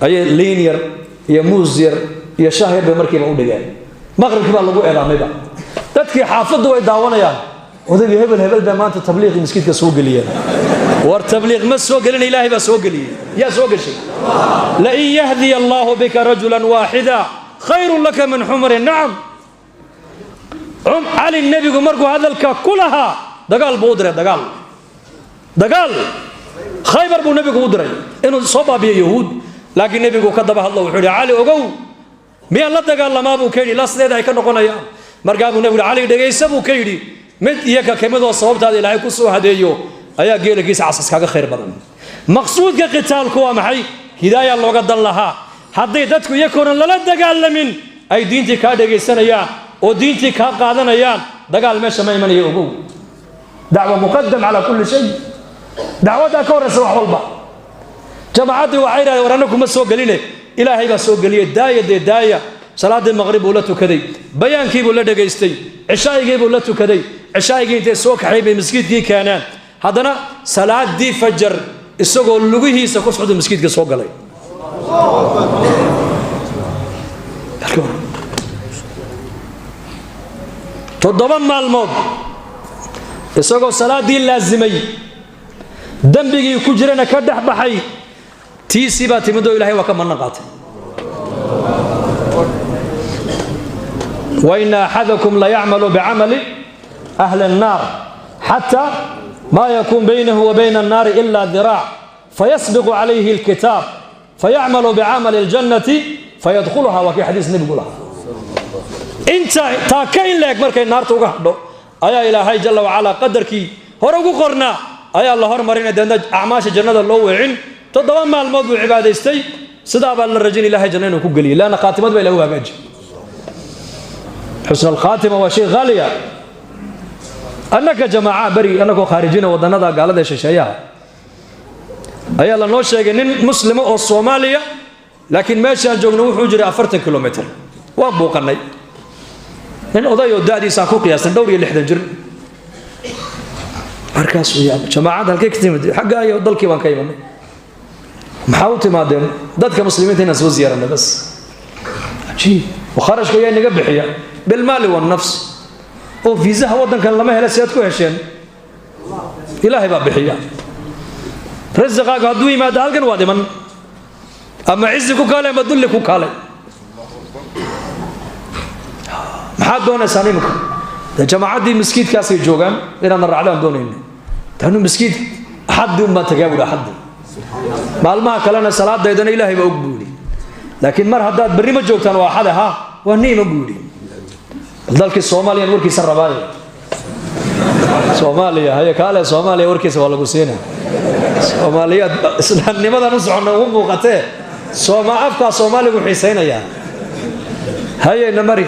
ay linear iyo muusir iyo shaahir bay markiiba u dhigeen maqribkii baa lagu eedaamayba dadkii xaafadu way daawanayaan odayga hebel baa maanta tabliiq miskiidka soo galiyay war tabliiq ma soo galin ilaahay baa soo galiyay yaa soo gashay la in yahdi allah bika rajulan wahida khayrun laka min humri na'am ali nabigu markuu hadalka kulaha dagaal buu diray dagaal khaybar buu nabigu u diray inuu soo baabiyo yahuud laakiin nabigu ka daba hadlo wuxuu ali ogow miya la dagaalamaa buu ka yiri lasdeed ay ka noqonayaan markaa buu nabigu ali dhageysa buu ka yiri mid iyaga kamidoo sababtaada ilaahay ku soo hadeeyo ayaa geelagiisa casas kaga khayr badan maqsuudka qitaalku waa maxay hidaaya looga dan lahaa haddii dadku iyagoon lala dagaalamin ay diintii ka dhageysanayaan oo diintii ka qaadanayaan dagaal meesha ma imanayo ogow dacwa muqaddam ala kulli shay dacwada ka horeysa wax walba jamaacadu waxay raadeen waranaku ma soo galine ilaahay baa soo galiyay daaya salaadii maghrib uu la tukaday bayaankii buu la dhageystay cishaayigii buu la tukaday cishaayigii intee soo kaxay bay masjidkii keenaan haddana salaadii fajr isagoo lugihiisa ku socdo masjidka soo galay toddoba maalmood isagoo salaadii laazimay dambigii ku jirana ka dhaxbaxay tiisi baa timado ilaahay waa ka manna qaatay وإن أحدكم لا يعمل بعمل أهل النار حتى ما يكون بينه وبين النار إلا ذراع فيسبق عليه الكتاب فيعمل بعمل الجنة فيدخلها وفي حديث النبي يقولها انت تاكين لك مركي النار توقعدو أيا إلهي جل وعلا قدرك هرقو قرنا أيا الله هرمرين دندج أعماش الجنة الله وعين تضمن مع الموضوع عبادة استي صدابا للرجل إلهي جنة وكقلي لا نقاتمت بإله وابج حسن الخاتمة وشيء غالية أنك جماعة بري أنك خارجين ودنا ذا قال هذا شيء أي الله نوشة جنين مسلم أو صومالية لكن ما شاء جونو حجر 4 كيلومتر وابو قناي إن أضيع دادي ساكو قياس الدوري اللي حدا جر أركاس ويا جماعة هالكي كتير حقا يضل كيوان كيمان محاولتي ما دين ضدك مسلمين هنا سووا زيارة بس عجيب وخرج كويا نقبل حيا بالمال والنفس وفيزا ودن كان لما هلا سيادكو هشين إلهي باب بحيا رزقاك هدوي ما دالكن وادي من أما عزكو كالي ما دلكو كالي محاد دونا سانيمك جماعة دي مسكيت كاسي جوجان إن أنا رعلان دونين تانو مسكيت حد ما تجاوب حد معلومة كلنا صلاة ده يدنا إلهي بقولي لكن مر هداد بري ما جوجتان واحدها واني مقولي ذلك الصومالي وركي سرباي صوماليا هي كاله صوماليا وركي سوالو قسينا صوماليا إسلام لماذا نصحنا هم وقته صوما أفكا صومالي وحسينا يا هاي نمري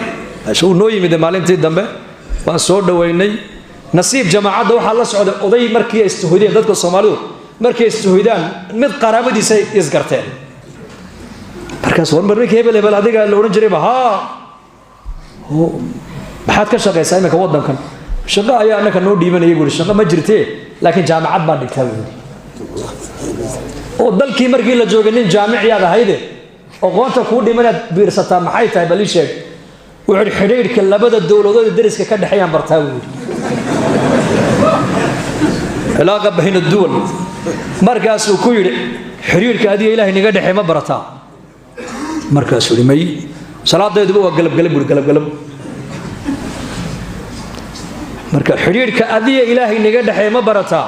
شو نوي من المعلم تيدم به وصور دويني نصيب جماعة دو حلا سعود قضي مركي استهودين ذاتك الصوماليو مركي استهودان مد قرابة دي سي يزقرتين مركز صور مركي هبل هبل هذيك اللي ورنجري بها هو بحد كشقة سايمة كوضم كان شقة أيه أنا كان نودي من يقول الشقة ما جرتيه لكن جامعات ما نكتبه وضل كي مركي لجوجنين جامع يا هيدا وقوانت كودي من بيرسطها محيطها بليشك وعلى حرير كلا بدأ الدولة الدرس كده حيان برتاوي علاقة بين الدول مركز وكوير حرير كهذه إلهي نقدر حما برتا مركز ولمي صلاة يدبوا قلب قلب قلب قلب مركز حرير كهذه إلهي نقدر حما برتا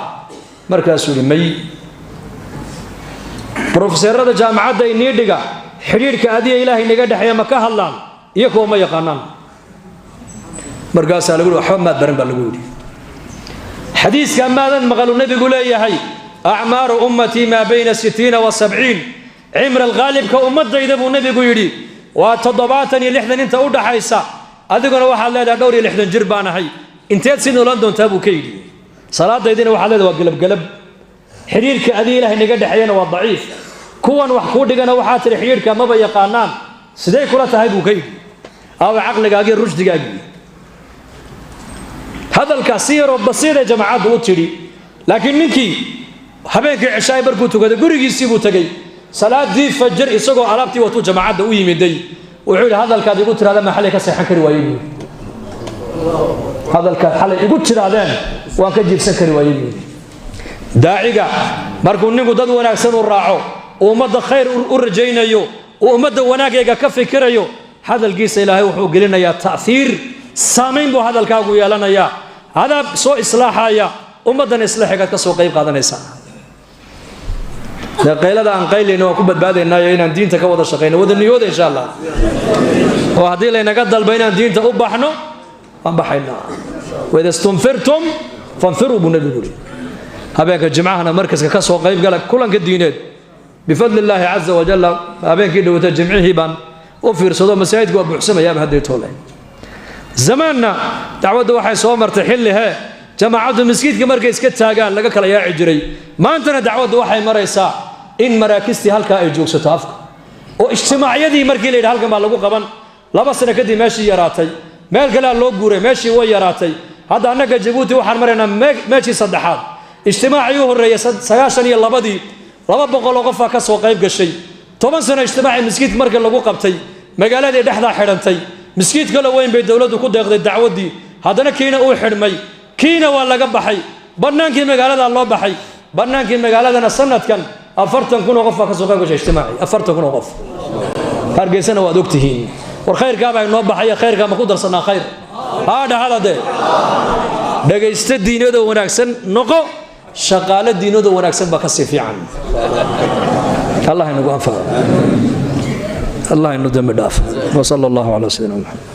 مركز ولمي بروفيسور هذا جامعة ده ينيدقا حرير كهذه إلهي نقدر حما كهلان يكون ما يقانن مرقاس على قول محمد برن بالقول حديث كان ماذا مقالوا النبي يقول يا هي أعمار أمتي ما بين 60 و70 عمر الغالب كأمة يدبوا النبي يقول وتضباطني لحدا انت أودا حيسا أذكر واحد لا دوري لحدا جربانا هي انتهت سنة لندن تابو كيدي صلاة ديدنا واحد لا وقلب قلب حرير كأذي له نقد حيانا والضعيف كون وحكود دقنا وحات حرير كما بيقانان سيدي كرة هايبو كيدي أو عقلك أجي رشد أجي هذا الكثير والبسيط يا جماعة وتري لكن منكي هبينك عشاء بركوتو كذا قريجي سيبو تجي صلاة دي فجر يسقوا علابتي وتو جماعة دوي مدي وعود هذا الكاد يقول ترى هذا محل كسيحن كروايين هذا الكاد حل يقول ترى هذا وانك جيب سكر وايين داعية مركون نقول ده وانا أحسن الراعو ومد خير ورجينا يو ومد وانا جا كفي كريو هذا الجيس إلهي وحوق لنا يا تأثير سامين بو هذا الكاغو يا لنا يا هذا سو إصلاحها يا ومدنا إصلاحك كسو قيب قادنا إنسان قيل هذا عن قيل إنه كبد بعد إنه ينا دين تكود الشقين وذن يود إن شاء الله وهذه لنا قد البين الدين تأبحنا أبحنا وإذا استنفرتم فانفروا بنبيل هبيك الجماعة هنا مركز كسو قيب قال كلن كدينات بفضل الله عز وجل هبيك كده وتجمعه بان وفي رصدوا مساعد أبو حسام يا بهديت هلا زماننا تعود واحد صومر تحلها جماعة المسجد كمركز كتاجان لقى كلا يا عجري ما أنتنا دعوة واحد مريسا إن مراكزتي هالكا يجوك ستافك واجتماع يدي مركلي هالكا ما لقوا قبل لا بس أنا كدي ماشي يراتي ما الكلا لوج جوري ماشي ويراتي هذا أنا كجبوتي واحد مرينا ماشي صدحات اجتماع يوه الرئيس سياشني الله بدي لما بقول لقفا كسو قيب قشي طبعا سنة اجتماع المسجد مركز لقوا قبتي مقالة دحدا حرنتي مسجد كلا وين بيت دولة وكده ياخذ الدعوة دي هذا كينا أول حرمي كينا ولا قبحي برنامج مقالة الله بحي برنامج مقالة أنا سنة كان أفرت نكون وقفة كسوقة وش اجتماعي أفرت نكون وقف هرجع سنة ودكتهين والخير كابع إنه بحي خير كما قدر صنع خير هذا ده يستدين هذا وناكسن نقو شغال الدين هذا وناكسن بكسي في عن الله إنه قام الله إنه دم دافع وصلى الله على سيدنا محمد